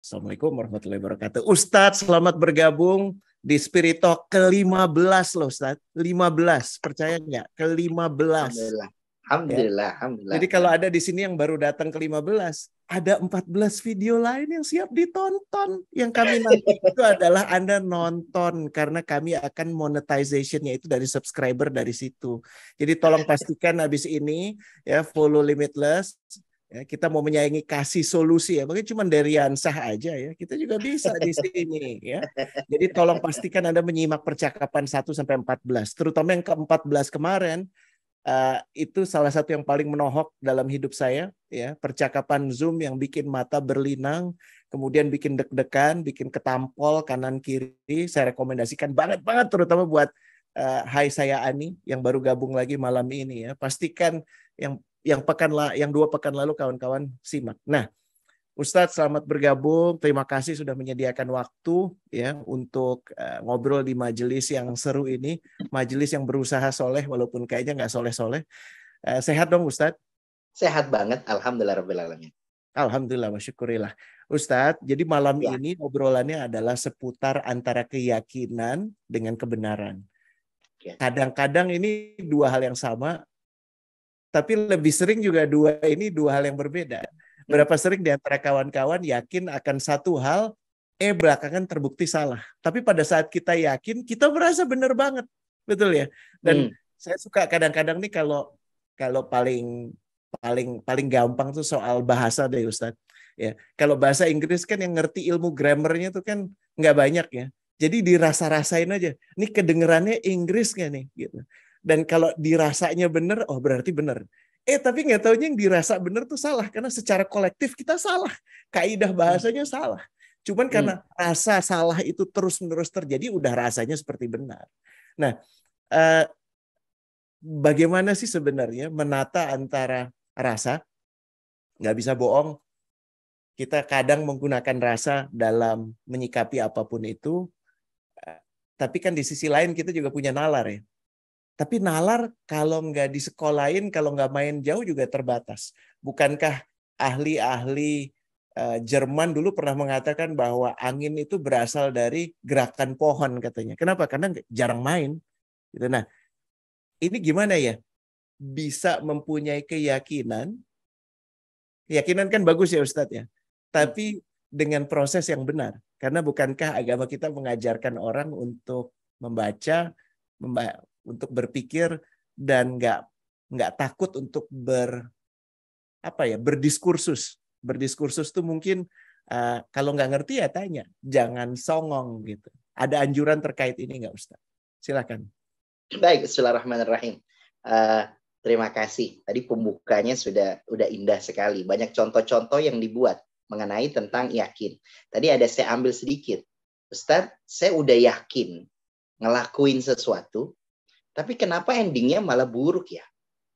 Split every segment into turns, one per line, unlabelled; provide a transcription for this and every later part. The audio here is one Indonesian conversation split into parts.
Assalamualaikum warahmatullahi wabarakatuh. Ustadz, selamat bergabung di Spirit Talk ke-15 loh Ustadz. 15, percaya nggak? Ke-15.
Alhamdulillah.
Ya.
Alhamdulillah. Alhamdulillah.
Jadi kalau ada di sini yang baru datang ke-15, ada 14 video lain yang siap ditonton. Yang kami nanti itu adalah Anda nonton karena kami akan monetization-nya itu dari subscriber dari situ. Jadi tolong pastikan habis ini ya follow Limitless. Ya, kita mau menyaingi kasih solusi ya, mungkin cuma dari Ansah aja ya, kita juga bisa di sini ya. Jadi tolong pastikan Anda menyimak percakapan 1 sampai 14, terutama yang ke-14 kemarin. Itu salah satu yang paling menohok dalam hidup saya ya, percakapan Zoom yang bikin mata berlinang, kemudian bikin deg-degan, bikin ketampol kanan kiri. Saya rekomendasikan banget terutama buat hai saya Ani yang baru gabung lagi malam ini ya. Pastikan yang 2 pekan lalu kawan-kawan simak. Nah, Ustadz selamat bergabung. Terima kasih sudah menyediakan waktu ya untuk ngobrol di majelis yang seru ini, majelis yang berusaha soleh walaupun kayaknya nggak soleh-soleh. Sehat dong Ustadz?
Sehat banget, alhamdulillah rabbil alamin.
Alhamdulillah, masyukurillah. Ustadz, jadi malam ini obrolannya adalah seputar antara keyakinan dengan kebenaran. Kadang-kadang ini dua hal yang sama, tapi lebih sering juga dua hal yang berbeda. Berapa sering di antara kawan-kawan yakin akan satu hal, belakangan terbukti salah. Tapi pada saat kita yakin, kita merasa benar banget. Betul ya? Dan saya suka kadang-kadang nih kalau paling gampang tuh soal bahasa deh Ustadz. Ya, kalau bahasa Inggris kan yang ngerti ilmu grammarnya tuh kan nggak banyak ya. Jadi dirasa-rasain aja. Ini kedengerannya Inggris nggak nih? Gitu. Dan kalau dirasanya benar, oh berarti benar. Tapi nggak taunya yang dirasa benar tuh salah. Karena secara kolektif kita salah. Kaidah bahasanya salah. Cuman karena rasa salah itu terus-menerus terjadi, udah rasanya seperti benar. Nah, bagaimana sih sebenarnya menata antara rasa? Nggak bisa bohong. Kita kadang menggunakan rasa dalam menyikapi apapun itu. Tapi kan di sisi lain kita juga punya nalar ya. Tapi nalar kalau nggak disekolahin, kalau nggak main jauh juga terbatas. Bukankah ahli-ahli Jerman dulu pernah mengatakan bahwa angin itu berasal dari gerakan pohon katanya. Kenapa? Karena jarang main. Gitu. Nah, ini gimana ya? Bisa mempunyai keyakinan. Keyakinan kan bagus ya Ustadz ya. Tapi dengan proses yang benar. Karena bukankah agama kita mengajarkan orang untuk membaca, untuk berpikir dan nggak takut untuk berdiskursus. Berdiskursus tuh mungkin kalau nggak ngerti ya tanya, jangan songong gitu. Ada anjuran terkait ini nggak Ustaz? Silakan.
Baik, bismillahirrahmanirrahim. Terima kasih. Tadi pembukanya udah indah sekali. Banyak contoh-contoh yang dibuat mengenai tentang yakin. Tadi ada saya ambil sedikit. Ustaz, saya udah yakin ngelakuin sesuatu, tapi kenapa endingnya malah buruk ya?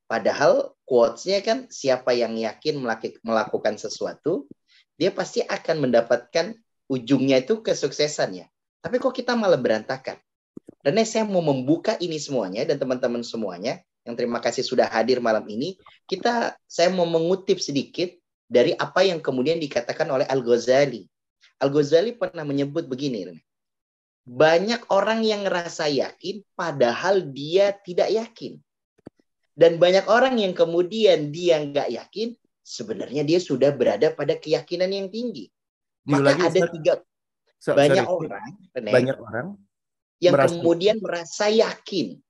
Padahal quotes-nya kan siapa yang yakin melakukan sesuatu, dia pasti akan mendapatkan ujungnya itu kesuksesan ya. Tapi kok kita malah berantakan? Dan saya mau membuka ini semuanya dan teman-teman semuanya yang terima kasih sudah hadir malam ini. Saya mau mengutip sedikit dari apa yang kemudian dikatakan oleh Al-Ghazali. Al-Ghazali pernah menyebut begini, banyak orang yang ngerasa yakin padahal dia tidak yakin. Dan banyak orang yang kemudian dia nggak yakin, sebenarnya dia sudah berada pada keyakinan yang tinggi. Maka ada banyak orang yang kemudian merasa yakin,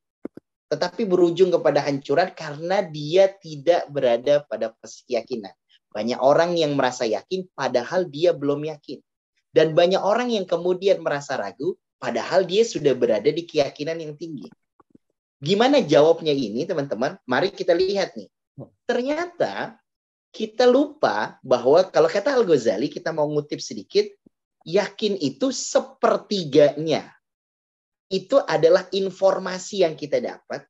tetapi berujung kepada hancuran karena dia tidak berada pada keyakinan. Banyak orang yang merasa yakin padahal dia belum yakin. Dan banyak orang yang kemudian merasa ragu padahal dia sudah berada di keyakinan yang tinggi. Gimana jawabnya ini teman-teman? Mari kita lihat nih. Ternyata kita lupa bahwa kalau kata Al-Ghazali, kita mau ngutip sedikit, yakin itu sepertiganya. Itu adalah informasi yang kita dapat.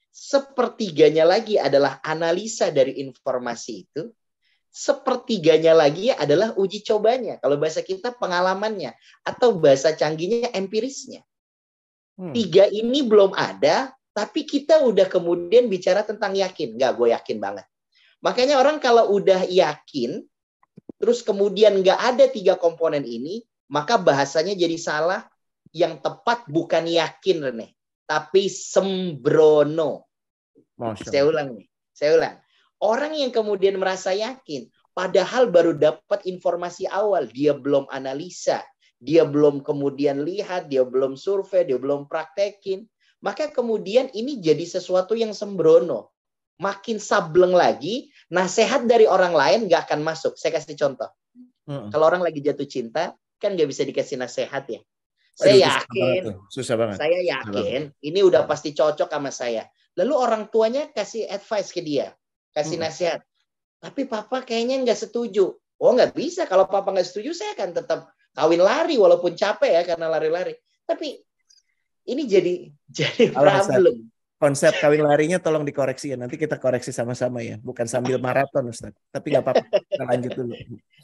Sepertiganya lagi adalah analisa dari informasi itu. Sepertiganya lagi adalah uji cobanya. Kalau bahasa kita pengalamannya. Atau bahasa canggihnya empirisnya. 3 ini belum ada, tapi kita udah kemudian bicara tentang yakin. Enggak, gue yakin banget. Makanya orang kalau udah yakin, terus kemudian nggak ada 3 komponen ini, maka bahasanya jadi salah. Yang tepat bukan yakin, Rene, tapi sembrono. Saya ulang nih, saya ulang. Orang yang kemudian merasa yakin, padahal baru dapat informasi awal, dia belum analisa, dia belum kemudian lihat, dia belum survei, dia belum praktekin, maka kemudian ini jadi sesuatu yang sembrono. Makin sableng lagi, nasihat dari orang lain nggak akan masuk. Saya kasih contoh. Kalau orang lagi jatuh cinta, kan nggak bisa dikasih nasihat ya. Saya yakin,
susah banget.
Saya yakin ini udah pasti cocok sama saya. Lalu orang tuanya kasih advice ke dia, kasih nasihat. Tapi papa kayaknya nggak setuju. Oh, nggak bisa. Kalau papa nggak setuju, saya akan tetap kawin lari walaupun capek ya karena lari-lari. Tapi ini jadi problem.
Konsep kawin larinya tolong dikoreksi ya. Nanti kita koreksi sama-sama ya. Bukan sambil maraton, Ustaz. Tapi nggak apa-apa. Kita lanjut dulu.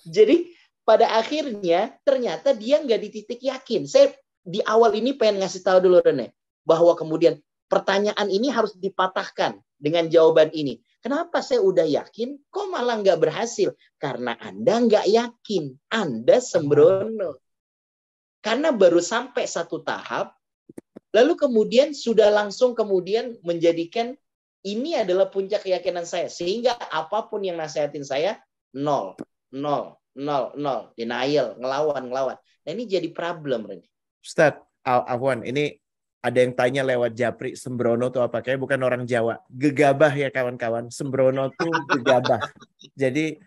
Jadi pada akhirnya ternyata dia nggak di titik yakin. Saya di awal ini pengen ngasih tahu dulu, Rene, bahwa kemudian pertanyaan ini harus dipatahkan dengan jawaban ini. Kenapa saya udah yakin, kok malah nggak berhasil? Karena Anda nggak yakin. Anda sembrono. Karena baru sampai satu tahap, lalu kemudian sudah langsung kemudian menjadikan ini adalah puncak keyakinan saya. Sehingga apapun yang nasihatin saya, 0. Denial, ngelawan. Nah ini jadi problem, Rene.
Ustadz, Afwan, ini ada yang tanya lewat Japri, sembrono tuh apa? Kayaknya bukan orang Jawa. Gegabah ya kawan-kawan. Sembrono tuh gegabah. Jadi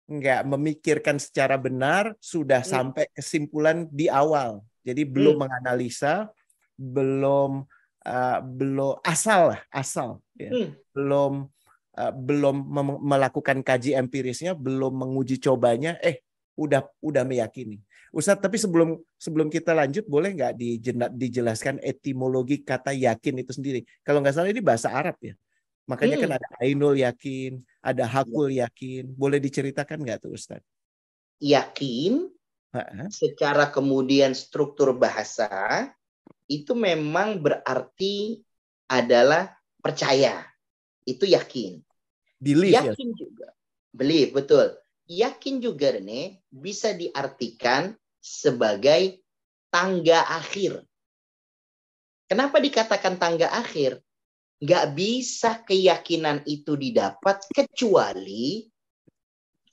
nggak memikirkan secara benar, sudah sampai kesimpulan di awal. Jadi belum menganalisa, belum asal ya. Belum melakukan kaji empirisnya, belum menguji cobanya, udah meyakini. Ustadz, tapi sebelum kita lanjut, boleh nggak dijelaskan etimologi kata yakin itu sendiri? Kalau nggak salah ini bahasa Arab ya. Makanya kan ada ainul yakin, ada hakul yakin. Boleh diceritakan nggak tuh, Ustadz?
Yakin, secara kemudian struktur bahasa, itu memang berarti adalah percaya. Itu yakin.
Belief,
yakin juga. Belief, betul. Yakin juga, Rene, bisa diartikan sebagai tangga akhir. Kenapa dikatakan tangga akhir? Nggak bisa keyakinan itu didapat kecuali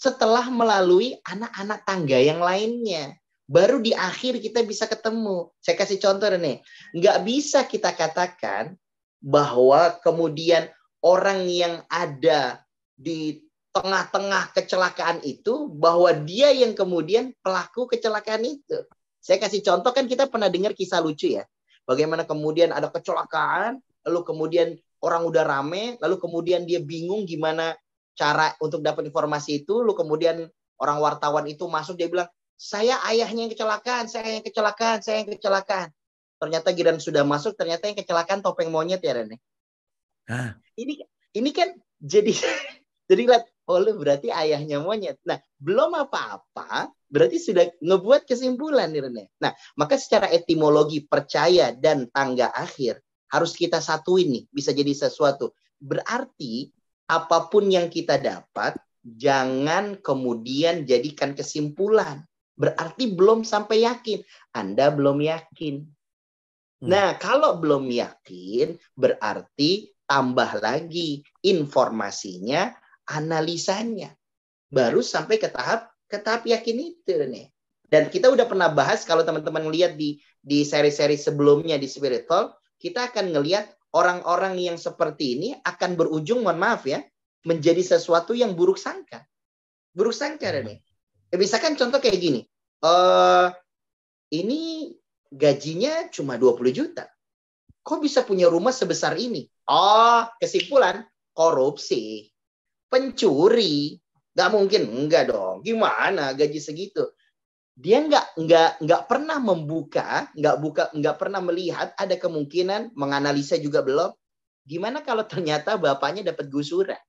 setelah melalui anak-anak tangga yang lainnya. Baru di akhir kita bisa ketemu. Saya kasih contoh, Rene. Nggak bisa kita katakan bahwa kemudian orang yang ada di tengah-tengah kecelakaan itu, bahwa dia yang kemudian pelaku kecelakaan itu. Saya kasih contoh, kan kita pernah dengar kisah lucu ya. Bagaimana kemudian ada kecelakaan, lalu kemudian orang udah rame, lalu kemudian dia bingung gimana cara untuk dapat informasi itu, lalu kemudian orang wartawan itu masuk, dia bilang, saya ayahnya yang kecelakaan, saya yang kecelakaan. Ternyata giliran sudah masuk, ternyata yang kecelakaan topeng monyet ya, Rene. Ini kan jadi lihat, berarti ayahnya monyet. Nah, belum apa-apa, berarti sudah ngebuat kesimpulan nih, Rene. Nah, maka secara etimologi percaya dan tangga akhir harus kita satuin nih, bisa jadi sesuatu. Berarti apapun yang kita dapat, jangan kemudian jadikan kesimpulan. Berarti belum sampai yakin. Anda belum yakin. Nah, kalau belum yakin, berarti tambah lagi informasinya, analisanya. Baru sampai ke tahap yakin itu, nih. Dan kita udah pernah bahas, kalau teman-teman lihat di seri-seri sebelumnya di Spiritual, kita akan ngelihat orang-orang yang seperti ini akan berujung, mohon maaf ya, menjadi sesuatu yang buruk sangka. Buruk sangka, nih. Misalkan contoh kayak gini, ini gajinya cuma 20 juta. Kok bisa punya rumah sebesar ini? Oh, kesimpulan, korupsi, pencuri. Nggak mungkin, enggak dong. Gimana gaji segitu? Dia nggak pernah membuka, nggak pernah melihat ada kemungkinan, menganalisa juga belum. Gimana kalau ternyata bapaknya dapat gusuran?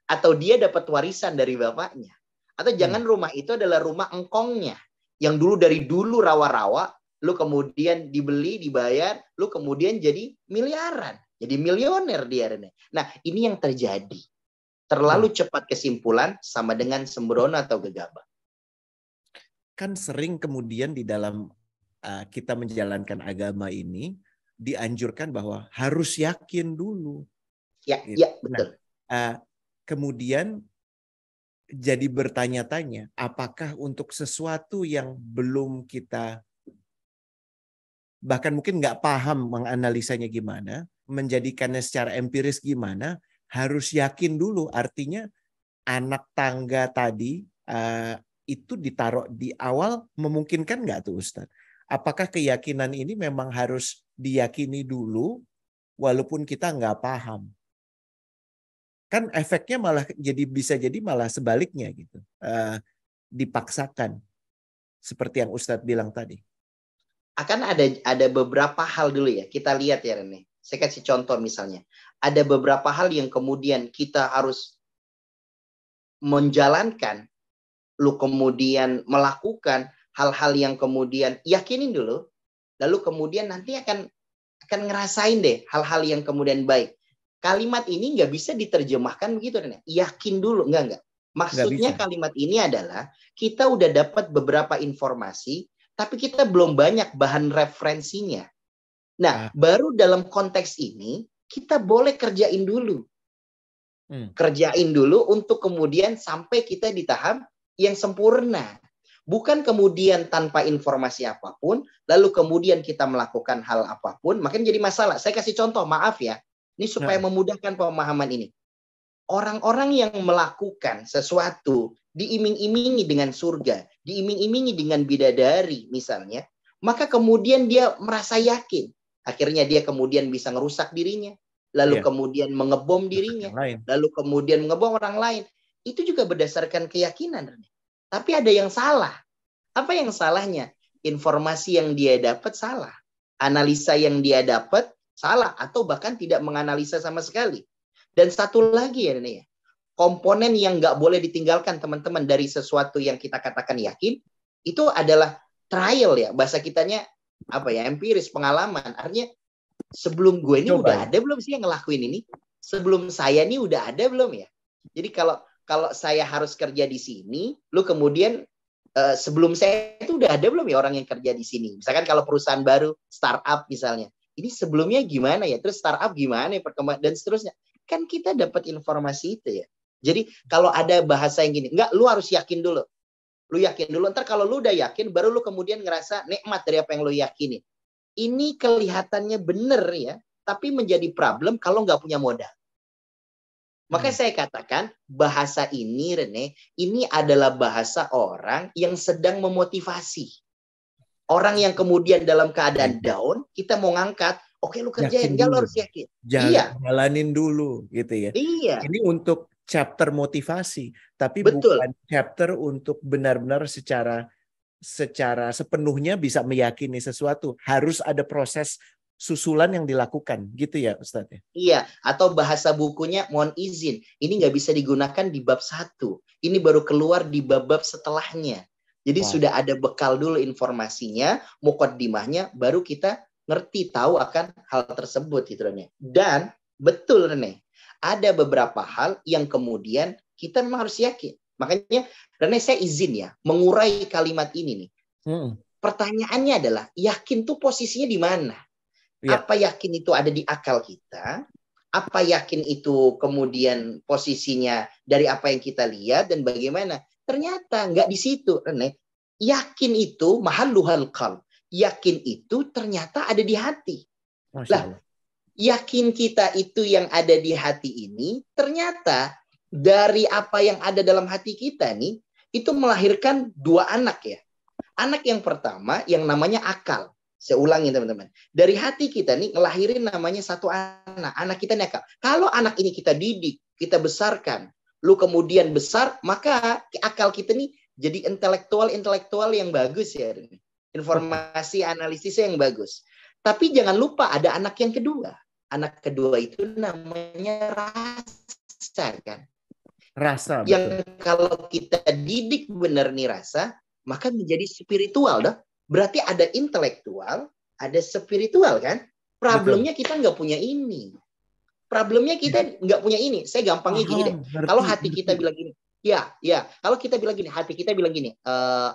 Atau dia dapat warisan dari bapaknya? Atau jangan rumah itu adalah rumah engkongnya, yang dari dulu rawa-rawa, lu kemudian dibeli, dibayar, lu kemudian jadi miliaran, jadi milioner dia. Nah, ini yang terjadi. Terlalu cepat kesimpulan sama dengan sembrono atau gegabah.
Kan sering kemudian di dalam kita menjalankan agama ini dianjurkan bahwa harus yakin dulu.
Ya,
Gitu.
ya betul.
Nah, kemudian jadi bertanya-tanya, apakah untuk sesuatu yang belum kita, bahkan mungkin nggak paham menganalisanya gimana, menjadikannya secara empiris gimana, harus yakin dulu. Artinya anak tangga tadi itu ditaruh di awal, memungkinkan nggak tuh Ustadz? Apakah keyakinan ini memang harus diyakini dulu walaupun kita nggak paham? Kan efeknya malah bisa jadi malah sebaliknya gitu. Dipaksakan seperti yang Ustadz bilang tadi.
Akan ada beberapa hal dulu ya. Kita lihat ya Rene. Saya kasih contoh misalnya. Ada beberapa hal yang kemudian kita harus menjalankan, lu kemudian melakukan hal-hal yang kemudian yakinin dulu, lalu kemudian nanti akan ngerasain deh hal-hal yang kemudian baik. Kalimat ini nggak bisa diterjemahkan begitu, Rene. Yakin dulu, enggak. Maksudnya kalimat ini adalah kita udah dapat beberapa informasi, tapi kita belum banyak bahan referensinya. Nah, baru dalam konteks ini kita boleh kerjain dulu. Kerjain dulu untuk kemudian sampai kita di tahap yang sempurna. Bukan kemudian tanpa informasi apapun, lalu kemudian kita melakukan hal apapun, makanya jadi masalah. Saya kasih contoh, maaf ya. Ini supaya memudahkan pemahaman ini. Orang-orang yang melakukan sesuatu diiming-imingi dengan surga, diiming-imingi dengan bidadari misalnya, maka kemudian dia merasa yakin. Akhirnya dia kemudian bisa ngerusak dirinya, lalu kemudian mengebom dirinya, lalu kemudian mengebom orang lain. Itu juga berdasarkan keyakinan. Tapi ada yang salah. Apa yang salahnya? Informasi yang dia dapat salah. Analisa yang dia dapat salah atau bahkan tidak menganalisa sama sekali. Dan satu lagi ya, ini ya, komponen yang nggak boleh ditinggalkan teman-teman dari sesuatu yang kita katakan yakin itu adalah trial ya, bahasa kitanya apa ya, empiris, pengalaman. Artinya sebelum gue ini udah ada belum sih yang ngelakuin ini? Sebelum saya ini udah ada belum ya? Jadi kalau saya harus kerja di sini, lu kemudian sebelum saya itu udah ada belum ya orang yang kerja di sini? Misalkan kalau perusahaan baru, startup misalnya. Ini sebelumnya gimana ya? Terus startup gimana ya perkembangan dan seterusnya. Kan kita dapat informasi itu ya. Jadi kalau ada bahasa yang gini, enggak, lu harus yakin dulu. Lu yakin dulu. Ntar kalau lu udah yakin, baru lu kemudian ngerasa nikmat dari apa yang lu yakinin. Ini kelihatannya benar ya, tapi menjadi problem kalau nggak punya modal. Makanya saya katakan bahasa ini, Rene, ini adalah bahasa orang yang sedang memotivasi. Orang yang kemudian dalam keadaan down, kita mau ngangkat, oke lu kerjain, enggak lu harus yakin.
Jalanin dulu gitu ya.
Iya.
Ini untuk chapter motivasi, tapi
betul,
bukan chapter untuk benar-benar secara sepenuhnya bisa meyakini sesuatu. Harus ada proses susulan yang dilakukan, gitu ya Ustadz?
Iya, atau bahasa bukunya mohon izin, ini nggak bisa digunakan di bab 1. Ini baru keluar di bab-bab setelahnya. Jadi sudah ada bekal dulu informasinya, muqaddimahnya, baru kita ngerti, tahu akan hal tersebut gitu Rene. Dan betul Rene, ada beberapa hal yang kemudian kita memang harus yakin. Makanya Rene saya izin ya mengurai kalimat ini nih. Pertanyaannya adalah yakin tuh posisinya di mana? Apa yakin itu ada di akal kita? Apa yakin itu kemudian posisinya dari apa yang kita lihat dan bagaimana? Ternyata nggak di situ, Rene. Yakin itu mahalluhal qalb. Yakin itu ternyata ada di hati. Lah, yakin kita itu yang ada di hati ini ternyata dari apa yang ada dalam hati kita nih itu melahirkan 2 anak ya. Anak yang pertama yang namanya akal. Saya ulangi teman-teman. Dari hati kita nih ngelahirin namanya 1 anak. Anak kita nih akal. Kalau anak ini kita didik, kita besarkan, lu kemudian besar, maka akal kita nih jadi intelektual yang bagus ya. Informasi analisisnya yang bagus. Tapi jangan lupa ada anak yang kedua. Anak kedua itu namanya rasa kan.
Rasa.
Yang betul. Kalau kita didik benar nih rasa, maka menjadi spiritual dah. Berarti ada intelektual, ada spiritual kan? Problemnya kita nggak punya ini. Problemnya kita nggak punya ini. Saya gampangnya gini deh. Kalau hati kita bilang gini, ya. Kalau kita bilang gini, hati kita bilang gini,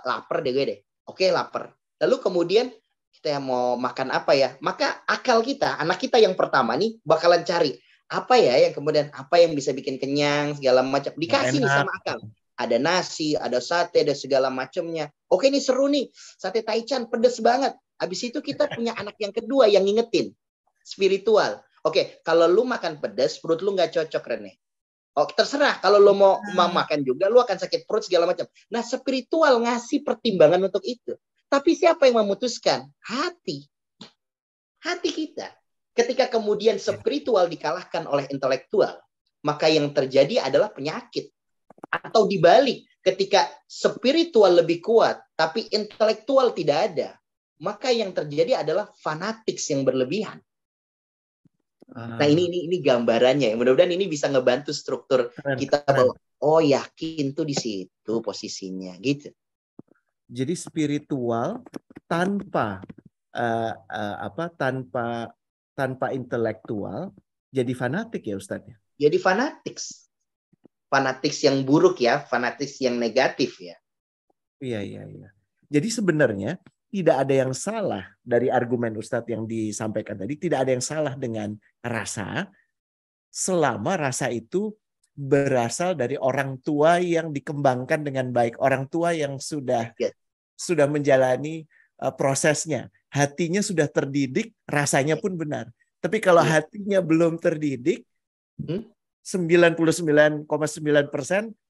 lapar deh gue deh. Oke, lapar. Lalu kemudian kita mau makan apa ya? Maka akal kita, anak kita yang pertama nih bakalan cari apa ya yang kemudian apa yang bisa bikin kenyang segala macam. Dikasih nih sama akal. Ada nasi, ada sate, ada segala macamnya. Oke, ini seru nih. Sate taichan pedes banget. Habis itu kita punya anak yang kedua yang ngingetin. Spiritual. Oke, kalau lu makan pedas, perut lu nggak cocok, Rene. Oh, terserah. Kalau lu mau makan juga, lu akan sakit perut segala macam. Nah, spiritual ngasih pertimbangan untuk itu. Tapi siapa yang memutuskan? Hati. Hati kita. Ketika kemudian spiritual dikalahkan oleh intelektual, maka yang terjadi adalah penyakit. Atau dibalik, ketika spiritual lebih kuat, tapi intelektual tidak ada, maka yang terjadi adalah fanatik yang berlebihan. Nah ini gambarannya. Mudah-mudahan ini bisa ngebantu struktur kita bahwa oh yakin tuh di situ posisinya gitu.
Jadi spiritual tanpa tanpa intelektual jadi fanatik ya Ustadz?
Jadi fanatik yang buruk ya, fanatik yang negatif ya.
Iya. Jadi sebenarnya tidak ada yang salah dari argumen Ustadz yang disampaikan tadi. Tidak ada yang salah dengan rasa selama rasa itu berasal dari orang tua yang dikembangkan dengan baik. Orang tua yang sudah menjalani prosesnya. Hatinya sudah terdidik, rasanya pun benar. Tapi kalau hatinya belum terdidik, 99,9%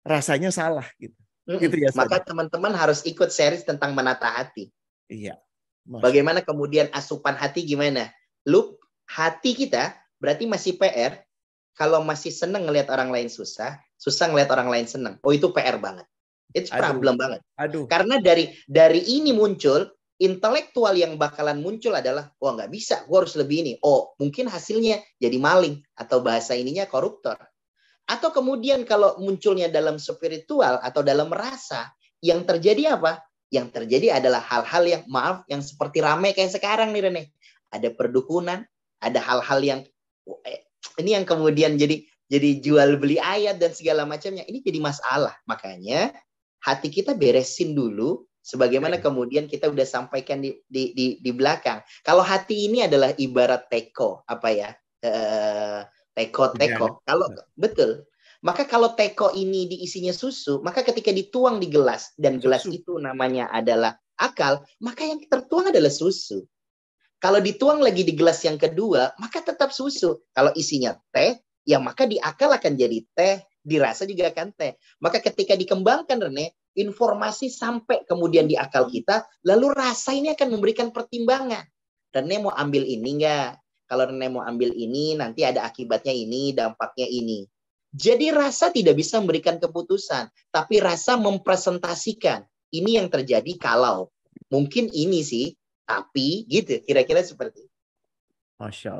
rasanya salah gitu. Gitu ya,
maka teman-teman harus ikut series tentang menata hati.
Iya.
Bagaimana kemudian asupan hati gimana? Lu hati kita berarti masih PR. Kalau masih seneng ngelihat orang lain susah ngelihat orang lain seneng. Oh itu PR banget. It's problem banget. Karena dari ini muncul intelektual yang bakalan muncul adalah wah nggak bisa, gue harus lebih ini. Oh mungkin hasilnya jadi maling atau bahasa ininya koruptor. Atau kemudian kalau munculnya dalam spiritual atau dalam rasa, yang terjadi apa? Yang terjadi adalah hal-hal yang yang seperti ramai kayak sekarang nih Rene. Ada perdukunan, ada hal-hal yang ini yang kemudian jadi jual beli ayat dan segala macamnya. Ini jadi masalah. Makanya hati kita beresin dulu sebagaimana kemudian kita udah sampaikan di belakang. Kalau hati ini adalah ibarat teko, apa ya? Teko. Kalau betul. Maka kalau teko ini diisinya susu, maka ketika dituang di gelas dan gelas itu namanya adalah akal, maka yang tertuang adalah susu. Kalau dituang lagi di gelas yang kedua, maka tetap susu. Kalau isinya teh, ya maka di akal akan jadi teh, dirasa juga akan teh. Maka ketika dikembangkan Rene, informasi sampai kemudian di akal kita, lalu rasa ini akan memberikan pertimbangan. Rene mau ambil ini enggak? Kalau Rene mau ambil ini, nanti ada akibatnya ini, dampaknya ini. Jadi rasa tidak bisa memberikan keputusan, tapi rasa mempresentasikan. Ini yang terjadi kalau mungkin ini sih, tapi gitu. Kira-kira seperti itu.
Masya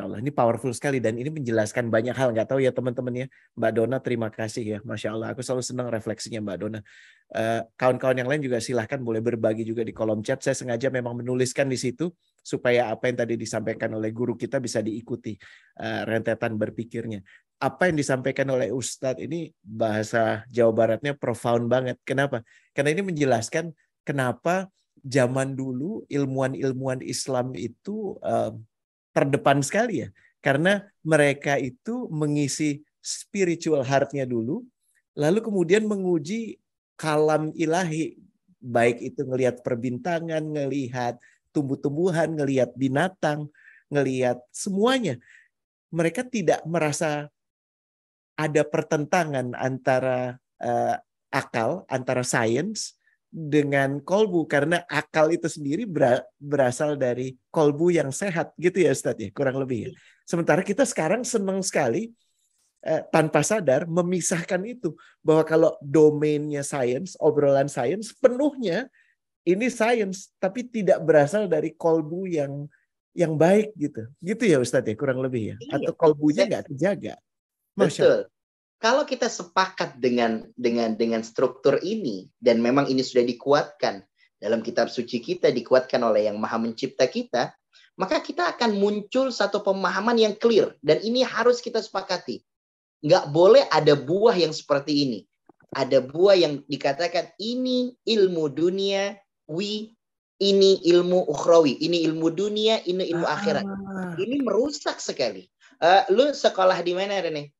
Allah. Ini powerful sekali dan ini menjelaskan banyak hal. Nggak tahu ya teman-teman ya. Mbak Dona terima kasih ya. Masya Allah. Aku selalu senang refleksinya Mbak Dona. Kawan-kawan yang lain juga silahkan boleh berbagi juga di kolom chat. Saya sengaja memang menuliskan di situ supaya apa yang tadi disampaikan oleh guru kita bisa diikuti rentetan berpikirnya. Apa yang disampaikan oleh Ustadz ini bahasa Jawa Baratnya profound banget. Kenapa? Karena ini menjelaskan kenapa zaman dulu ilmuwan-ilmuwan Islam itu terdepan sekali ya. Karena mereka itu mengisi spiritual heart-nya dulu, lalu kemudian menguji kalam ilahi. Baik itu ngelihat perbintangan, ngelihat tumbuh-tumbuhan, ngelihat binatang, ngelihat semuanya. Mereka tidak merasa ada pertentangan antara akal, antara sains dengan kolbu. Karena akal itu sendiri berasal dari kolbu yang sehat. Gitu ya Ustadz ya, kurang lebih ya. Sementara kita sekarang senang sekali tanpa sadar memisahkan itu. Bahwa kalau domainnya sains, obrolan sains, penuhnya ini sains. Tapi tidak berasal dari kolbu yang baik gitu. Gitu ya Ustadz ya, kurang lebih ya. Atau kolbunya nggak terjaga.
Betul. Kalau kita sepakat dengan struktur ini dan memang ini sudah dikuatkan dalam kitab suci kita, dikuatkan oleh yang maha mencipta kita, maka kita akan muncul satu pemahaman yang clear. Dan ini harus kita sepakati. Nggak boleh ada buah yang seperti ini. Ada buah yang dikatakan ini ilmu dunia, ini ilmu ukhrawi, ini ilmu dunia, ini ilmu akhirat. Ini merusak sekali. Lu sekolah di mana, Rene?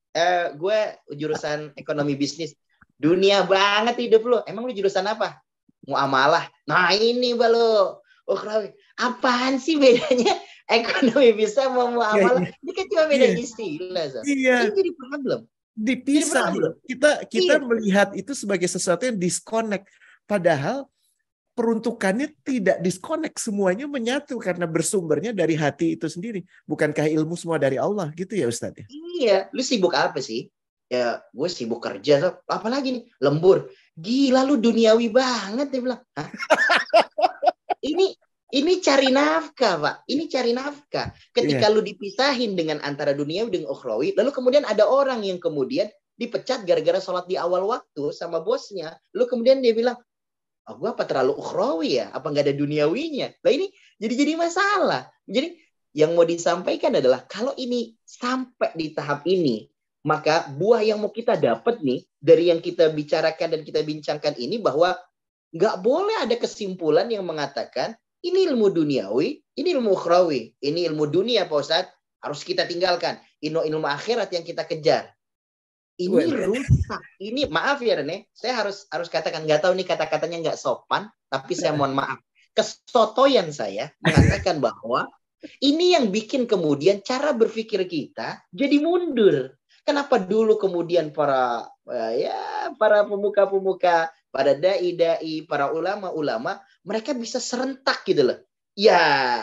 Gue jurusan ekonomi bisnis. Dunia banget hidup lu. Emang lu jurusan apa? Muamalah. Nah ini balu. Ukhrawi. Apaan sih bedanya ekonomi bisa sama muamalah? Ini kan cuma beda istilah. So.
Iya.
Ini jadi problem.
Dipisah. Kita melihat itu sebagai sesuatu yang disconnect. Padahal peruntukannya tidak disconnect. Semuanya menyatu karena bersumbernya dari hati itu sendiri. Bukankah ilmu semua dari Allah gitu ya Ustadz?
Iya. Lu sibuk apa sih? Ya gue sibuk kerja. So. Apalagi nih? Lembur. Gila lu duniawi banget dia bilang. Hah? Ini cari nafkah, Pak. Ini cari nafkah. Ketika lu dipisahin dengan antara duniawi dengan ukhrawi, lalu kemudian ada orang yang kemudian dipecat gara-gara sholat di awal waktu sama bosnya. Lalu kemudian dia bilang, oh, gue apa terlalu ukhrawi ya? Apa nggak ada duniawinya? Nah ini jadi masalah. Jadi yang mau disampaikan adalah kalau ini sampai di tahap ini, maka buah yang mau kita dapat nih dari yang kita bicarakan dan kita bincangkan ini bahwa nggak boleh ada kesimpulan yang mengatakan ini ilmu duniawi, ini ilmu ukhrawi, ini ilmu dunia Pak Ustadz, harus kita tinggalkan. Ini ilmu akhirat yang kita kejar. Ini rusak. Ini maaf ya Rene, saya harus katakan, nggak tahu nih kata-katanya nggak sopan, tapi saya mohon maaf. Kesotoyan saya mengatakan bahwa ini yang bikin kemudian cara berpikir kita jadi mundur. Kenapa dulu kemudian para pemuka-pemuka, para dai-dai, para ulama-ulama, mereka bisa serentak gitu loh. Ya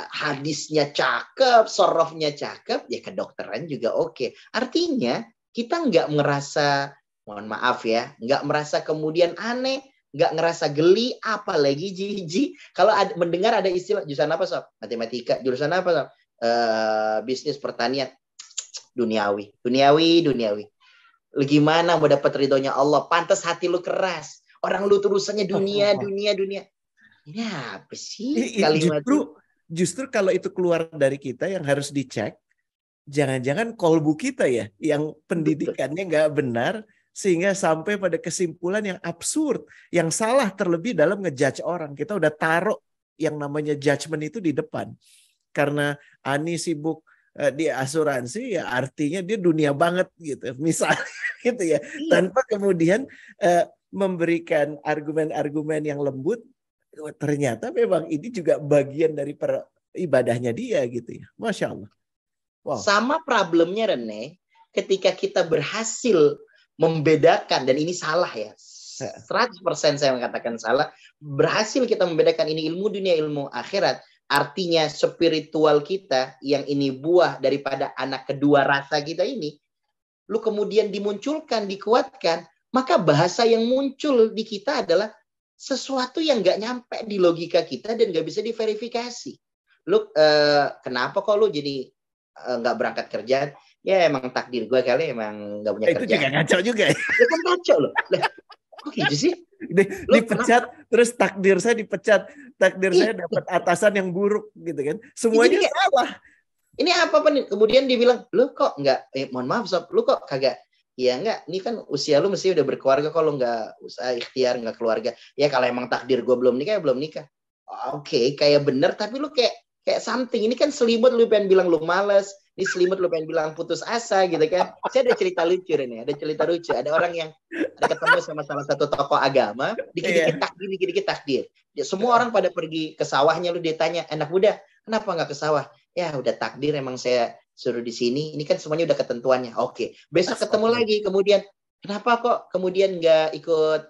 hadisnya cakep, sorofnya cakep, ya kedokteran juga oke. Artinya kita nggak merasa, mohon maaf ya, nggak merasa kemudian aneh, nggak ngerasa geli, apalagi jijik. Kalau mendengar ada istilah, jurusan apa Sob? Matematika. Jurusan apa Sob? Bisnis pertanian. Duniawi. Lu gimana mau dapat ridhonya Allah? Pantas hati lu keras. Orang lu terusannya dunia. Ini apa sih kalimat
justru kalau itu keluar dari kita yang harus dicek, jangan-jangan kolbu kita ya, yang pendidikannya nggak benar, sehingga sampai pada kesimpulan yang absurd, yang salah terlebih dalam ngejudge orang. Kita udah taruh yang namanya judgment itu di depan. Karena Ani sibuk di asuransi, ya artinya dia dunia banget gitu, misalnya gitu ya, tanpa kemudian memberikan argumen-argumen yang lembut. Ternyata memang ini juga bagian dari ibadahnya dia gitu ya, Masya Allah.
Wow. Sama problemnya Rene, ketika kita berhasil membedakan, dan ini salah ya, 100% saya mengatakan salah, berhasil kita membedakan ini ilmu dunia, ilmu akhirat. Artinya spiritual kita yang ini buah daripada anak kedua rasa kita ini, lu kemudian dimunculkan, dikuatkan, maka bahasa yang muncul di kita adalah sesuatu yang nggak nyampe di logika kita dan nggak bisa diverifikasi. Lu kenapa kok lu jadi nggak berangkat kerjaan? Ya emang takdir gue kali, emang nggak punya kerjaan.
Itu juga ngaco juga ya.
Ya kan ngaco loh. Kok gitu sih?
Dipecat, terus takdir saya dipecat, takdir saya dapat atasan yang buruk gitu kan, semuanya salah.
Ini apa nih? Kemudian dibilang, lu kok nggak, mohon maaf Sob, lu kok kagak, ya enggak, ini kan usia lu mesti udah berkeluarga, kalau nggak usaha ikhtiar, nggak keluarga, ya kalau emang takdir gue belum nikah, ya belum nikah. Oke, kayak bener, tapi lu kayak something, ini kan selimut, lu pengen bilang lu males, ini selimut lu pengen bilang putus asa gitu kan. Saya ada cerita lucu nih, ada orang yang ada ketemu sama salah satu tokoh agama, dikit-dikit takdir. Ya, semua orang pada pergi ke sawahnya, lu ditanya, anak muda, kenapa nggak ke sawah? Ya udah takdir, emang saya suruh di sini, ini kan semuanya udah ketentuannya. Oke, besok ketemu lagi, kemudian kenapa kok kemudian nggak ikut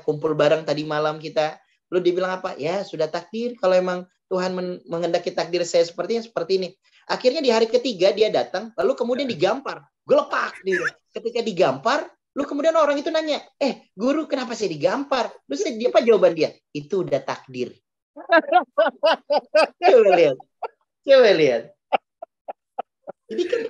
kumpul bareng tadi malam kita? Lu dibilang apa? Ya sudah takdir, kalau emang Tuhan menghendaki takdir saya seperti ini. Akhirnya di hari ketiga dia datang, lalu kemudian digampar, gelepak dia. Ketika digampar, lu kemudian orang itu nanya, guru kenapa saya digampar? Terus apa jawaban dia? Itu udah takdir. Coba lihat. Jadi kan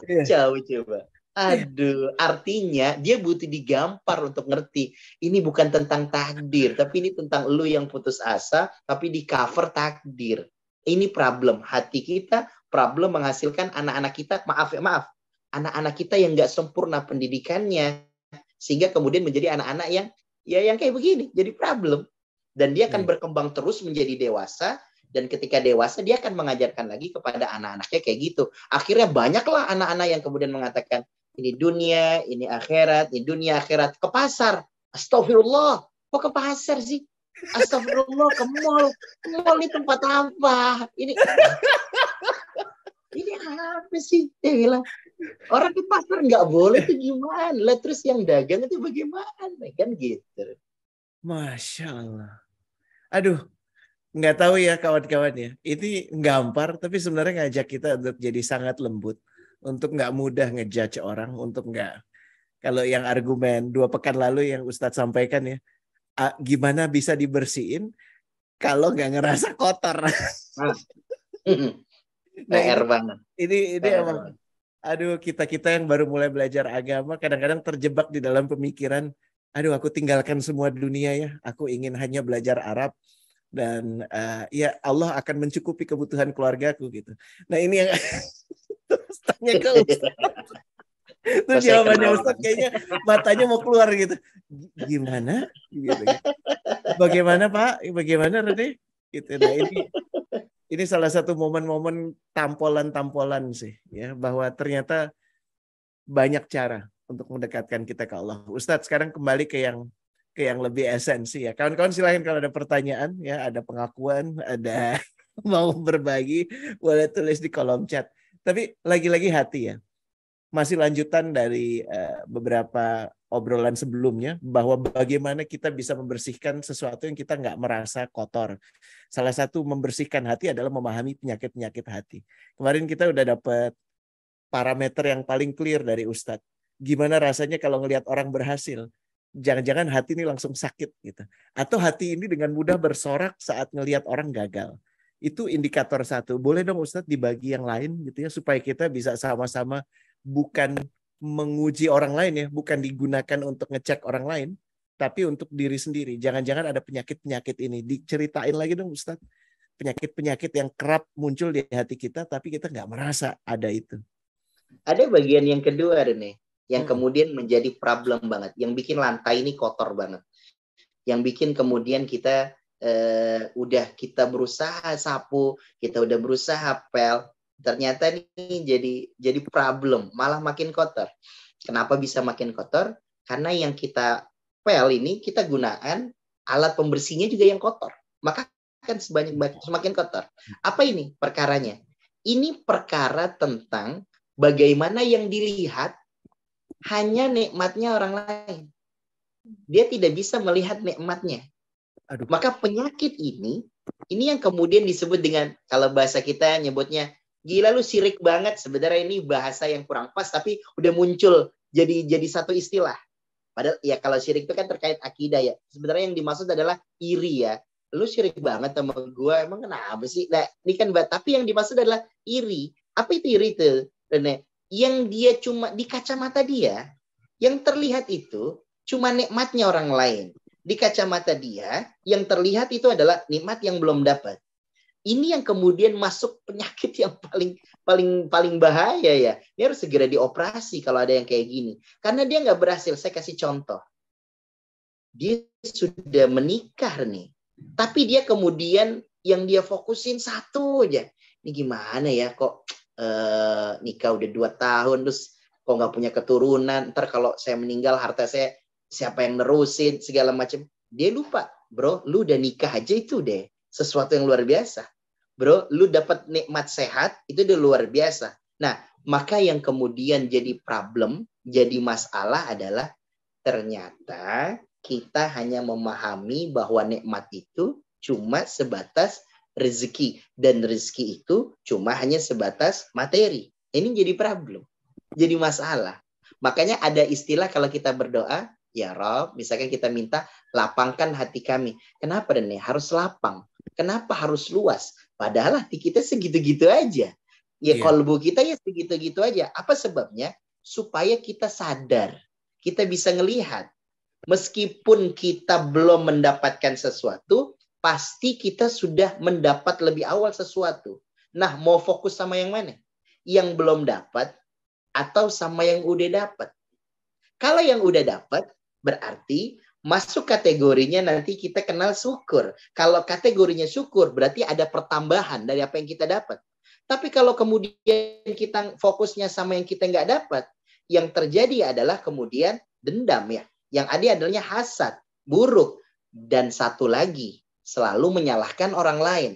kacau coba. Aduh, artinya dia butuh digampar untuk ngerti. Ini bukan tentang takdir, tapi ini tentang lu yang putus asa, tapi di cover takdir. Ini problem hati kita, problem menghasilkan anak-anak kita, maaf, anak-anak kita yang nggak sempurna pendidikannya, sehingga kemudian menjadi anak-anak yang yang kayak begini, jadi problem. Dan dia akan berkembang terus menjadi dewasa, dan ketika dewasa dia akan mengajarkan lagi kepada anak-anaknya kayak gitu. Akhirnya banyaklah anak-anak yang kemudian mengatakan, ini dunia, ini akhirat, ini dunia akhirat, ke pasar. Astagfirullah, kok ke pasar sih? Astagfirullah, ke mall. Mall ini tempat apa? Ini apa sih? Dia bilang, orang ke pasar nggak boleh itu gimana? Lah terus yang dagang itu bagaimana? Kan gitu.
Masya Allah. Aduh, nggak tahu ya kawan-kawan ya. Ini gampar, tapi sebenarnya ngajak kita untuk jadi sangat lembut. Untuk nggak mudah ngejudge orang, untuk nggak. Kalau yang argumen 2 pekan lalu yang Ustadz sampaikan ya, gimana bisa dibersihin kalau nggak ngerasa kotor. Nah
PR banget.
ini emang, aduh, kita yang baru mulai belajar agama kadang-kadang terjebak di dalam pemikiran, aduh aku tinggalkan semua dunia ya, aku ingin hanya belajar Arab dan ya Allah akan mencukupi kebutuhan keluargaku gitu. Nah ini yang terus tanya ke Ustadz. Terus jawabannya Ustadz kayaknya matanya mau keluar gitu. Gimana? Gitu. Bagaimana Pak? Bagaimana Rene? Gitu. Nah ini salah satu momen-momen tampolan-tampolan sih ya, bahwa ternyata banyak cara untuk mendekatkan kita ke Allah. Ustadz sekarang kembali ke yang lebih esensi ya. Kawan-kawan silahkan kalau ada pertanyaan ya, ada pengakuan, ada mau berbagi, boleh tulis di kolom chat. Tapi lagi-lagi hati ya. Masih lanjutan dari beberapa obrolan sebelumnya, bahwa bagaimana kita bisa membersihkan sesuatu yang kita nggak merasa kotor. Salah satu membersihkan hati adalah memahami penyakit-penyakit hati. Kemarin kita udah dapat parameter yang paling clear dari Ustadz. Gimana rasanya kalau ngelihat orang berhasil? Jangan-jangan hati ini langsung sakit gitu. Atau hati ini dengan mudah bersorak saat ngelihat orang gagal. Itu indikator satu. Boleh dong Ustadz dibagi yang lain gitu ya, supaya kita bisa sama-sama bukan menguji orang lain ya, bukan digunakan untuk ngecek orang lain, tapi untuk diri sendiri. Jangan-jangan ada penyakit-penyakit ini. Diceritain lagi dong Ustadz. Penyakit-penyakit yang kerap muncul di hati kita, tapi kita nggak merasa ada itu.
Ada bagian yang kedua Rene, yang kemudian menjadi problem banget, yang bikin lantai ini kotor banget, yang bikin kemudian kita udah kita berusaha sapu, kita udah berusaha pel, ternyata ini jadi problem, malah makin kotor. Kenapa bisa makin kotor? Karena yang kita pel ini kita gunakan alat pembersihnya juga yang kotor, maka akan semakin kotor. Apa ini perkaranya? Ini perkara tentang bagaimana yang dilihat hanya nikmatnya orang lain. Dia tidak bisa melihat nikmatnya.
Aduh.
Maka penyakit ini yang kemudian disebut dengan, kalau bahasa kita nyebutnya, gila lu sirik banget. Sebenarnya ini bahasa yang kurang pas, tapi udah muncul jadi satu istilah. Padahal ya kalau syirik itu kan terkait akidah ya. Sebenarnya yang dimaksud adalah iri ya. Lu syirik banget sama gua, emang kenapa sih? Nah, ini kan, tapi yang dimaksud adalah iri. Apa itu iri itu? Rene, yang dia cuma di kacamata dia, yang terlihat itu cuma nikmatnya orang lain. Di kacamata dia, yang terlihat itu adalah nikmat yang belum dapat. Ini yang kemudian masuk penyakit yang paling bahaya ya. Ini harus segera dioperasi kalau ada yang kayak gini. Karena dia nggak berhasil. Saya kasih contoh. Dia sudah menikah nih, tapi dia kemudian yang dia fokusin satu aja. Ini gimana ya kok nikah udah 2 tahun terus kok nggak punya keturunan, ntar kalau saya meninggal harta saya siapa yang nerusin segala macam. Dia lupa, bro, lu udah nikah aja itu deh sesuatu yang luar biasa, bro. Lu dapat nikmat sehat itu udah luar biasa. Nah, maka yang kemudian jadi problem, jadi masalah adalah ternyata kita hanya memahami bahwa nikmat itu cuma sebatas rezeki, dan rezeki itu cuma hanya sebatas materi. Ini jadi problem, jadi masalah. Makanya ada istilah kalau kita berdoa, ya Rob, misalkan kita minta lapangkan hati kami. Kenapa Rene harus lapang? Kenapa harus luas? Padahal hati kita segitu-gitu aja. Ya kolbu kita ya segitu-gitu aja. Apa sebabnya? supaya kita sadar, kita bisa ngelihat. Meskipun kita belum mendapatkan sesuatu, pasti kita sudah mendapat lebih awal sesuatu. Nah, mau fokus sama yang mana? Yang belum dapat atau sama yang udah dapat? Kalau yang udah dapat, berarti masuk kategorinya nanti kita kenal syukur. Kalau kategorinya syukur, berarti ada pertambahan dari apa yang kita dapat. Tapi kalau kemudian kita fokusnya sama yang kita nggak dapat, yang terjadi adalah kemudian dendam ya. Yang ada adalah hasad, buruk. Dan satu lagi, selalu menyalahkan orang lain.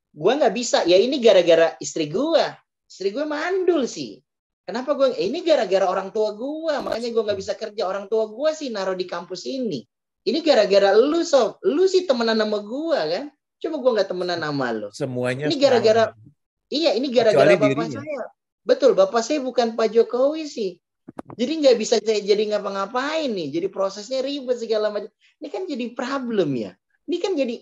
Gue nggak bisa, ya ini gara-gara istri gue. Istri gue mandul sih. Kenapa gue? Ini gara-gara orang tua gue, makanya gue nggak bisa kerja. Orang tua gue sih naruh di kampus ini. Ini gara-gara lu, Sob. Lu sih temenan sama gue kan? Coba gue nggak temenan sama lu.
Semuanya
ini gara-gara, iya ini gara-gara bapak
dirinya.
saya. Betul, bapak saya bukan Pak Jokowi sih. Jadi nggak bisa jadi ngapa-ngapain nih. Jadi prosesnya ribet segala macam. Ini kan jadi problem ya. Ini kan jadi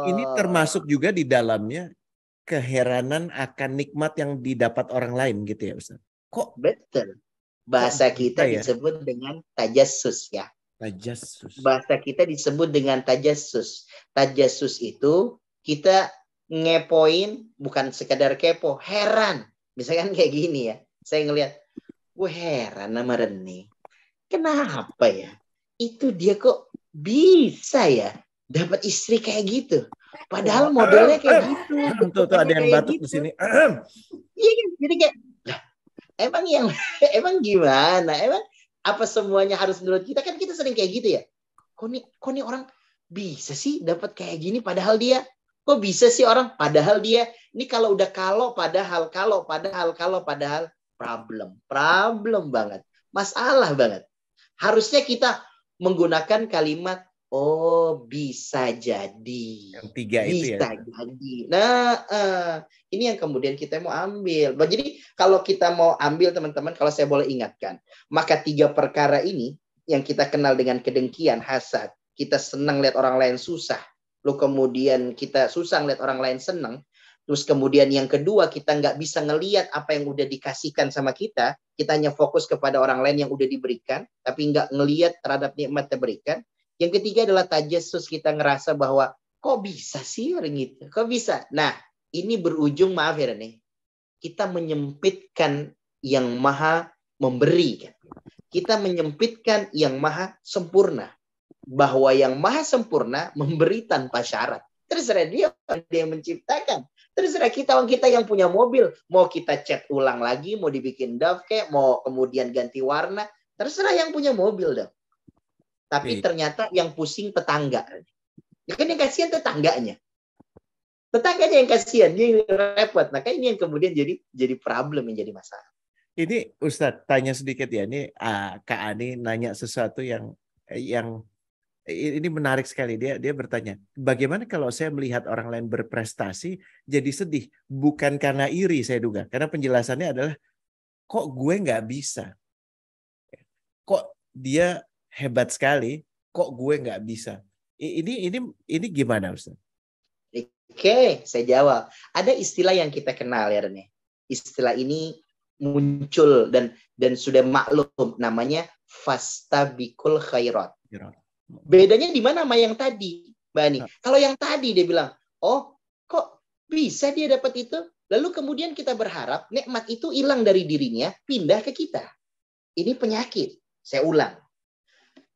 ini termasuk juga di dalamnya keheranan akan nikmat yang didapat orang lain gitu ya Ustaz. Kok
betul. Bahasa kita
ya?
disebut dengan tajassus ya.
Tajassus.
Bahasa kita disebut dengan tajassus. Tajassus itu kita ngepoin, bukan sekadar kepo, heran. Misalkan kayak gini ya. Saya ngelihat, gue heran sama Rene. Kenapa ya? Itu dia kok bisa ya dapat istri kayak gitu. Padahal modelnya kayak gitu.
Tuh ada yang batuk gitu. Di sini.
Iya, jadi kayak, lah, emang gimana? Emang apa semuanya harus menurut kita? Kan kita sering kayak gitu ya. Kok nih orang bisa sih dapat kayak gini padahal dia, kok bisa sih orang padahal dia, ini kalau udah padahal problem banget. Masalah banget. Harusnya kita menggunakan kalimat bisa jadi.
Yang tiga itu ya.
Bisa jadi. Nah, ini yang kemudian kita mau ambil. Jadi kalau kita mau ambil teman-teman, kalau saya boleh ingatkan, maka 3 perkara ini yang kita kenal dengan kedengkian, hasad, kita senang lihat orang lain susah, lalu kemudian kita susah lihat orang lain senang. Terus kemudian yang kedua, kita nggak bisa ngelihat apa yang udah dikasihkan sama kita. Kita hanya fokus kepada orang lain yang udah diberikan, tapi nggak ngelihat terhadap nikmat yang diberikan. Yang ketiga adalah tajassus, kita ngerasa bahwa kok bisa sih orang itu? Kok bisa? Nah, ini berujung, maaf ya nih, kita menyempitkan yang maha memberi. Kita menyempitkan yang maha sempurna. Bahwa yang maha sempurna memberi tanpa syarat. Terserah dia yang menciptakan. Terserah kita yang punya mobil, mau kita cat ulang lagi, mau dibikin DAF kayak, mau kemudian ganti warna, terserah yang punya mobil dong. Tapi ternyata yang pusing tetangga. Ya kan yang kasihan tetangganya. Tetangganya yang kasihan, dia repot. Nah, ini yang kemudian jadi problem, yang jadi masalah.
Ini Ustadz tanya sedikit ya, ini Kak Ani nanya sesuatu yang ini menarik sekali. Dia bertanya, bagaimana kalau saya melihat orang lain berprestasi jadi sedih? Bukan karena iri, saya duga. Karena penjelasannya adalah, kok gue nggak bisa? Kok dia hebat sekali? Kok gue nggak bisa? Ini gimana, Ustaz?
Oke, saya jawab. Ada istilah yang kita kenal ya, Rene. Istilah ini muncul dan sudah maklum, namanya fastabiqul khairat. Bedanya di mana sama yang tadi, Mbak Ani? Kalau yang tadi dia bilang, kok bisa dia dapat itu? Lalu kemudian kita berharap nikmat itu hilang dari dirinya, pindah ke kita. Ini penyakit. Saya ulang.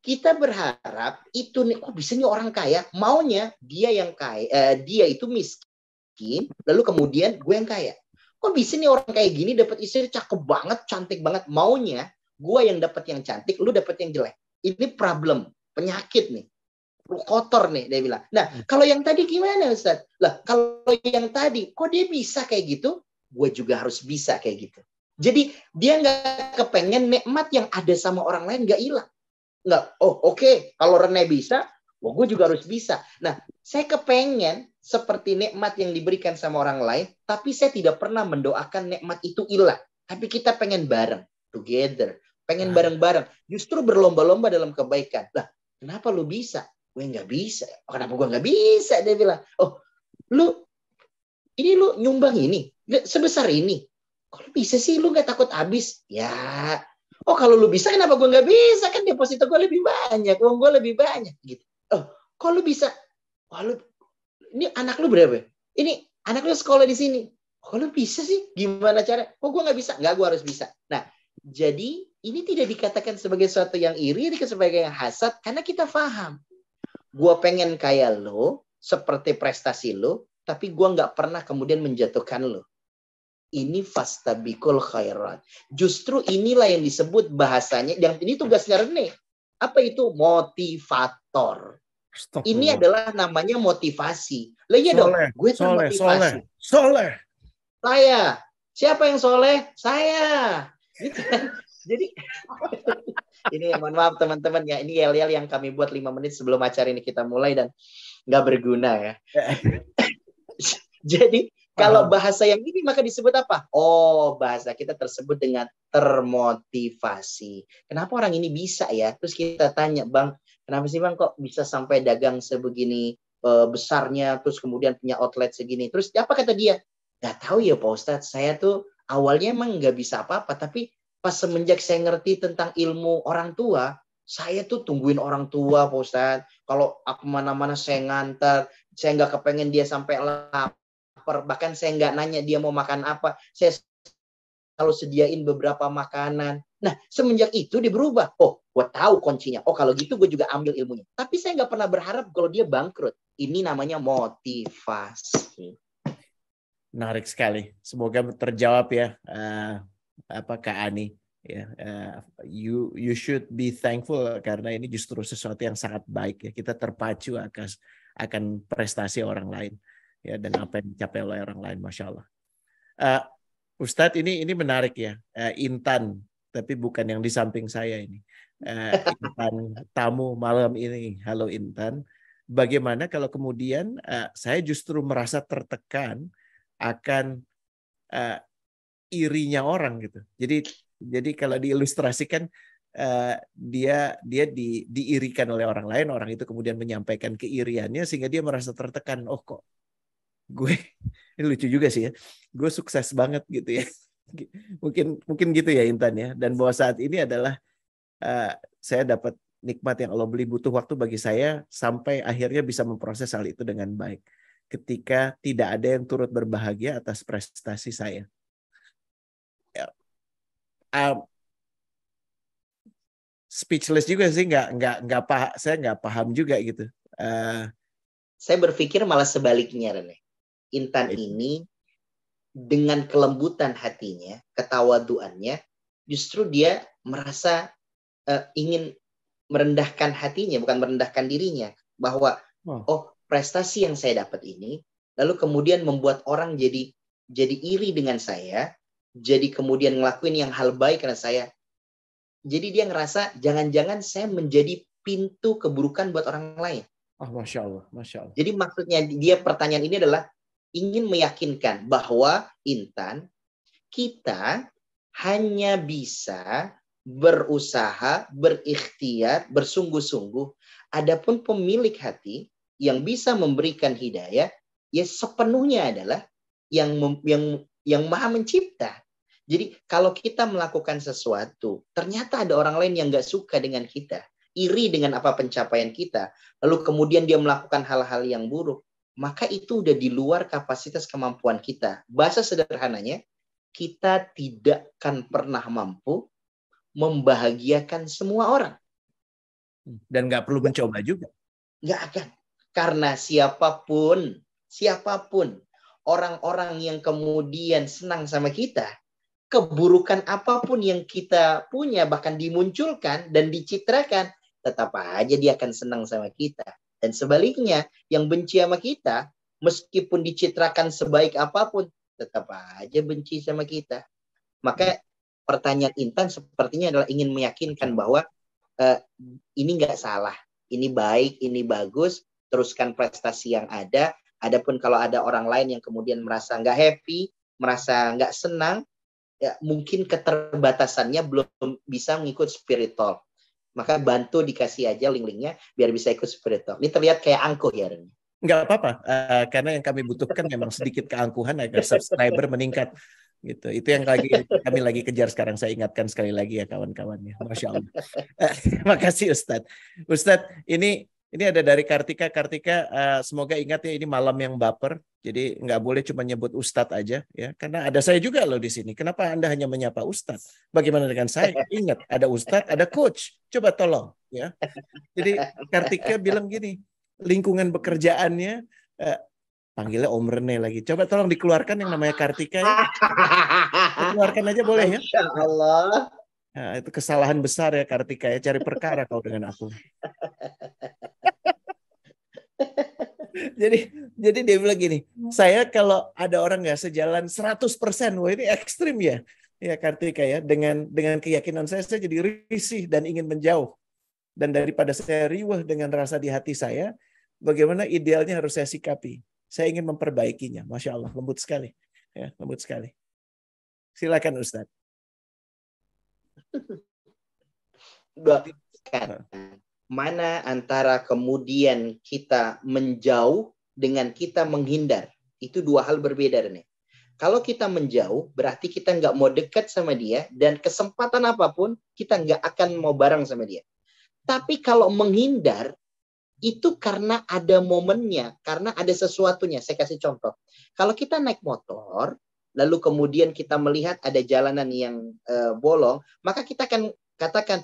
Kita berharap itu kok bisa nih orang kaya, maunya dia yang kaya, dia itu miskin, lalu kemudian gue yang kaya. Kok bisa nih orang kayak gini dapat istri cakep banget, cantik banget, maunya gue yang dapat yang cantik, lu dapat yang jelek. Ini problem. Penyakit nih, kotor nih, dia bilang. Nah, kalau yang tadi gimana, Ustaz? Lah, kalau yang tadi, kok dia bisa kayak gitu? Gue juga harus bisa kayak gitu. Jadi dia nggak kepengen nikmat yang ada sama orang lain nggak hilang. Nggak, oke. Kalau Rene bisa, gue juga harus bisa. Nah, saya kepengen seperti nikmat yang diberikan sama orang lain, tapi saya tidak pernah mendoakan nikmat itu hilang. Tapi kita pengen bareng, together. Pengen bareng-bareng. Justru berlomba-lomba dalam kebaikan. Lah, kenapa lu bisa? Gue nggak bisa. Kenapa gue nggak bisa? Dia bilang, lu nyumbang ini sebesar ini. Kalau bisa sih lu nggak takut habis? Ya, oh kalau lu bisa kenapa gue nggak bisa? Kan deposito gue lebih banyak, uang gue lebih banyak gitu. Oh, kalau bisa, oh, ini anak lu berapa? Ini anak lu sekolah di sini. Kalau bisa sih, gimana cara? Oh gue nggak bisa, nggak, gue harus bisa. Nah, jadi ini tidak dikatakan sebagai sesuatu yang iri, dikatakan sebagai yang hasad, karena kita paham. Gue pengen kayak lo, seperti prestasi lo, tapi gue nggak pernah kemudian menjatuhkan lo. Ini fastabikul khairat. Justru inilah yang disebut bahasanya, yang ini tugasnya Rene. Apa itu? Motivator. Ini adalah namanya motivasi. Lah iya dong, gue termotivasi.
Soleh.
Saya. Siapa yang soleh? Saya. Gitu kan. Jadi ini mohon maaf teman-teman ya, ini yel-yel yang kami buat 5 menit sebelum acara ini kita mulai dan nggak berguna ya. Jadi kalau bahasa yang ini maka disebut apa? Oh, bahasa kita tersebut dengan termotivasi. Kenapa orang ini bisa ya? Terus kita tanya, Bang, kenapa sih Bang kok bisa sampai dagang sebegini besarnya, terus kemudian punya outlet segini? Terus apa kata dia? Gak tahu ya Pak Ustadz, saya tuh awalnya emang nggak bisa apa-apa, tapi pas semenjak saya ngerti tentang ilmu orang tua, saya tuh tungguin orang tua Pak Ustadz. Kalau aku mana-mana saya ngantar, saya nggak kepengen dia sampai lapar. Bahkan saya nggak nanya dia mau makan apa. Saya selalu sediain beberapa makanan. Nah, semenjak itu dia berubah. Oh, gue tahu kuncinya. Oh, kalau gitu gue juga ambil ilmunya. Tapi saya nggak pernah berharap kalau dia bangkrut. Ini namanya motivasi.
Menarik sekali. Semoga terjawab ya, Kak Ani. Ya, you should be thankful karena ini justru sesuatu yang sangat baik ya. Kita terpacu akan prestasi orang lain. Ya, dan apa yang dicapai oleh orang lain, Masya Allah. Ustadz ini menarik ya, Intan, tapi bukan yang di samping saya ini. Intan tamu malam ini. Halo Intan, bagaimana kalau kemudian saya justru merasa tertekan akan irinya orang gitu. Jadi kalau diilustrasikan dia diirikan oleh orang lain, orang itu kemudian menyampaikan keiriannya sehingga dia merasa tertekan. Oh kok gue ini lucu juga sih ya, gue sukses banget gitu ya. Mungkin gitu ya Intan ya. Dan bahwa saat ini adalah saya dapat nikmat yang Allah beri, butuh waktu bagi saya sampai akhirnya bisa memproses hal itu dengan baik ketika tidak ada yang turut berbahagia atas prestasi saya. Speechless juga sih, saya nggak paham juga gitu.
Saya berpikir malah sebaliknya Rene. Intan ini dengan kelembutan hatinya, ketawaduannya, justru dia merasa ingin merendahkan hatinya, bukan merendahkan dirinya, bahwa prestasi yang saya dapat ini, lalu kemudian membuat orang jadi iri dengan saya, jadi kemudian ngelakuin yang hal baik karena saya. Jadi dia ngerasa jangan-jangan saya menjadi pintu keburukan buat orang lain.
Masya Allah, Masya Allah.
Jadi maksudnya dia pertanyaan ini adalah ingin meyakinkan bahwa Intan, kita hanya bisa berusaha, berikhtiar, bersungguh-sungguh. Adapun pemilik hati yang bisa memberikan hidayah, ya sepenuhnya adalah yang Maha Mencipta. Jadi kalau kita melakukan sesuatu, ternyata ada orang lain yang nggak suka dengan kita, iri dengan apa pencapaian kita, lalu kemudian dia melakukan hal-hal yang buruk, maka itu udah di luar kapasitas kemampuan kita. Bahasa sederhananya, kita tidak akan pernah mampu membahagiakan semua orang.
Dan nggak perlu mencoba juga.
Nggak akan. Karena siapapun, orang-orang yang kemudian senang sama kita, keburukan apapun yang kita punya, bahkan dimunculkan dan dicitrakan, tetap aja dia akan senang sama kita. Dan sebaliknya, yang benci sama kita, meskipun dicitrakan sebaik apapun, tetap aja benci sama kita. Maka pertanyaan Intan sepertinya adalah ingin meyakinkan bahwa ini nggak salah, ini baik, ini bagus, teruskan prestasi yang ada. Adapun kalau ada orang lain yang kemudian merasa nggak happy, merasa nggak senang, ya mungkin keterbatasannya belum bisa mengikut spirit talk. Maka bantu dikasih aja link-linknya biar bisa ikut spirit talk. Ini terlihat kayak angkuh ya, Ren.
Nggak apa-apa, karena yang kami butuhkan memang sedikit keangkuhan agar subscriber meningkat. Gitu. Itu yang kami lagi kejar sekarang. Saya ingatkan sekali lagi ya kawan-kawannya. Masya Allah. Makasih Ustadz. Ustadz, ini ada dari Kartika. Kartika, semoga ingat ya, ini malam yang baper. Jadi nggak boleh cuma nyebut Ustadz aja ya. Karena ada saya juga loh di sini. Kenapa Anda hanya menyapa Ustadz? Bagaimana dengan saya? Ingat, ada Ustadz, ada coach. Coba tolong ya. Jadi Kartika bilang gini, lingkungan pekerjaannya panggilnya Om Rene lagi. Coba tolong dikeluarkan yang namanya Kartika ya. Dikeluarkan aja boleh ya.
Masya Allah.
Nah, itu kesalahan besar ya Kartika ya. Cari perkara kau dengan aku. Jadi dia bilang gini, saya kalau ada orang nggak sejalan 100%, wah ini ekstrim ya. Ya Kartika ya. Dengan keyakinan saya jadi risih dan ingin menjauh. Dan daripada saya riweh dengan rasa di hati saya, bagaimana idealnya harus saya sikapi. Saya ingin memperbaikinya. Masya Allah, lembut sekali. Ya, lembut sekali. Silakan Ustadz.
Mana antara kemudian kita menjauh dengan kita menghindar. Itu dua hal berbeda, Rene. Kalau kita menjauh, berarti kita nggak mau dekat sama dia, dan kesempatan apapun, kita nggak akan mau bareng sama dia. Tapi kalau menghindar, itu karena ada momennya, karena ada sesuatunya. Saya kasih contoh. Kalau kita naik motor, lalu kemudian kita melihat ada jalanan yang bolong, maka kita akan katakan,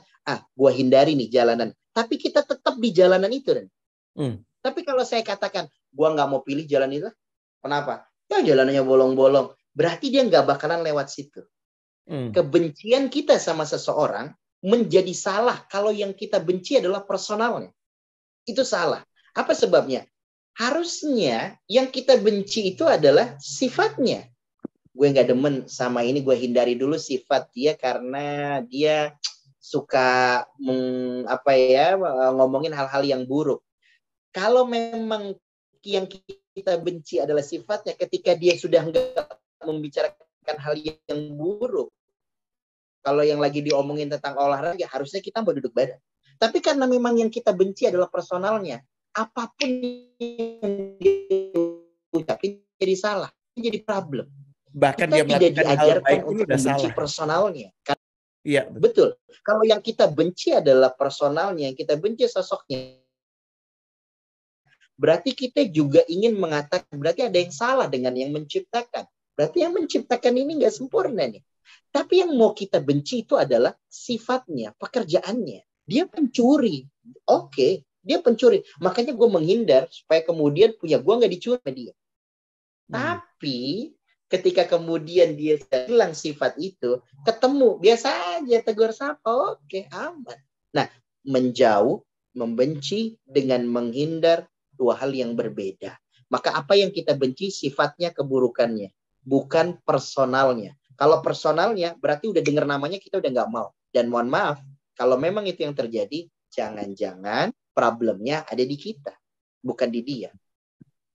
gua hindari nih jalanan. Tapi kita tetap di jalanan itu. Tapi kalau saya katakan, gua nggak mau pilih jalan itu, kenapa? Ya jalanannya bolong-bolong. Berarti dia nggak bakalan lewat situ. Kebencian kita sama seseorang menjadi salah kalau yang kita benci adalah personalnya. Itu salah. Apa sebabnya? Harusnya yang kita benci itu adalah sifatnya. Gue nggak demen sama ini, gue hindari dulu sifat dia karena dia suka ngomongin hal-hal yang buruk. Kalau memang yang kita benci adalah sifatnya, ketika dia sudah nggak membicarakan hal yang buruk, kalau yang lagi diomongin tentang olahraga, harusnya kita mau duduk badan. Tapi karena memang yang kita benci adalah personalnya, apapun yang diucapin jadi salah, jadi problem.
Bahkan
kita
dia
tidak diajarkan
untuk
membenci personalnya.
Iya,
betul. Kalau yang kita benci adalah personalnya, yang kita benci sosoknya, berarti kita juga ingin mengatakan, berarti ada yang salah dengan yang menciptakan. Berarti yang menciptakan ini nggak sempurna nih. Tapi yang mau kita benci itu adalah sifatnya, pekerjaannya. Dia pencuri. Oke, dia pencuri. Makanya gue menghindar supaya kemudian punya gue nggak dicuri sama dia. Tapi ketika kemudian dia hilang sifat itu, ketemu, biasa aja tegur sapa, oke, aman. Nah, menjauh, membenci dengan menghindar, dua hal yang berbeda. Maka apa yang kita benci sifatnya, keburukannya, bukan personalnya. Kalau personalnya berarti udah dengar namanya kita udah nggak mau. Dan mohon maaf, kalau memang itu yang terjadi, jangan-jangan problemnya ada di kita, bukan di dia.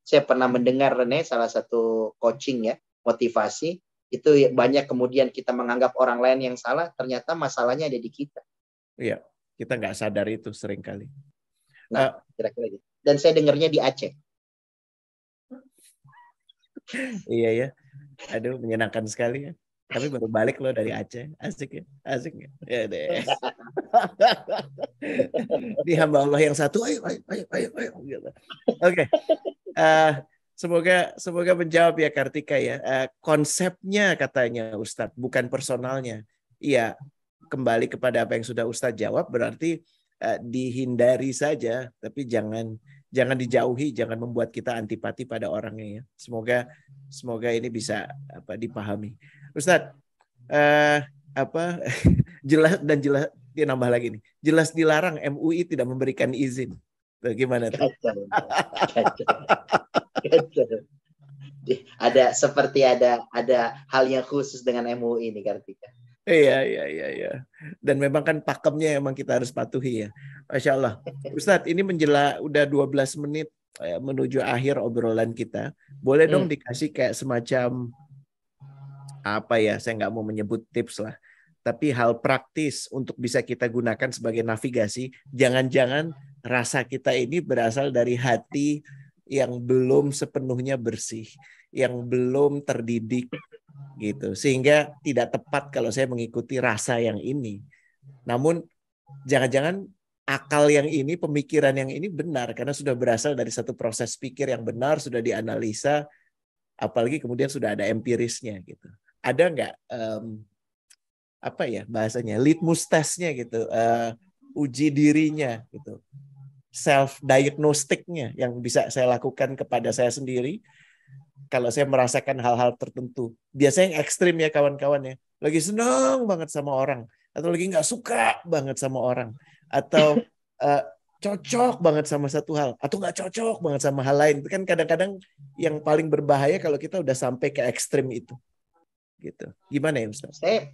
Saya pernah mendengar Rene, salah satu coaching ya, motivasi, itu banyak kemudian kita menganggap orang lain yang salah, ternyata masalahnya ada di kita.
Iya, kita nggak sadar itu seringkali.
Nah, kira-kira gitu. Dan saya dengarnya di Aceh.
Iya ya, aduh menyenangkan sekali ya. Tapi baru balik loh dari Aceh, asik ya, asik ya. Ya deh. Di hamba Allah yang satu, ayo. Gitu. Oke. Semoga menjawab ya Kartika ya. Konsepnya katanya Ustadz, bukan personalnya. Iya, kembali kepada apa yang sudah Ustadz jawab, berarti dihindari saja, tapi jangan dijauhi, jangan membuat kita antipati pada orangnya ya. Semoga ini bisa dipahami. Ustadz, jelas dia nambah lagi nih. Jelas dilarang, MUI tidak memberikan izin. Bagaimana tuh?
Ada hal yang khusus dengan MUI ini, Kartika.
Iya. Dan memang kan pakemnya emang kita harus patuhi ya. Masya Allah. Ustadz, ini udah 12 menit menuju akhir obrolan kita. Boleh dong dikasih kayak semacam saya nggak mau menyebut tips lah. Tapi hal praktis untuk bisa kita gunakan sebagai navigasi. Jangan-jangan rasa kita ini berasal dari hati yang belum sepenuhnya bersih, yang belum terdidik, gitu. Sehingga tidak tepat kalau saya mengikuti rasa yang ini. Namun jangan-jangan akal yang ini, pemikiran yang ini benar karena sudah berasal dari satu proses pikir yang benar, sudah dianalisa, apalagi kemudian sudah ada empirisnya gitu. Ada nggak apa ya bahasanya litmus testnya gitu, uji dirinya gitu, self diagnostiknya yang bisa saya lakukan kepada saya sendiri kalau saya merasakan hal-hal tertentu. Biasanya yang ekstrim ya kawan-kawan ya, lagi senang banget sama orang atau lagi nggak suka banget sama orang atau cocok banget sama satu hal atau nggak cocok banget sama hal lain. Itu kan kadang-kadang yang paling berbahaya kalau kita udah sampai ke ekstrim itu. Gitu. Gimana ya Ustaz?
Saya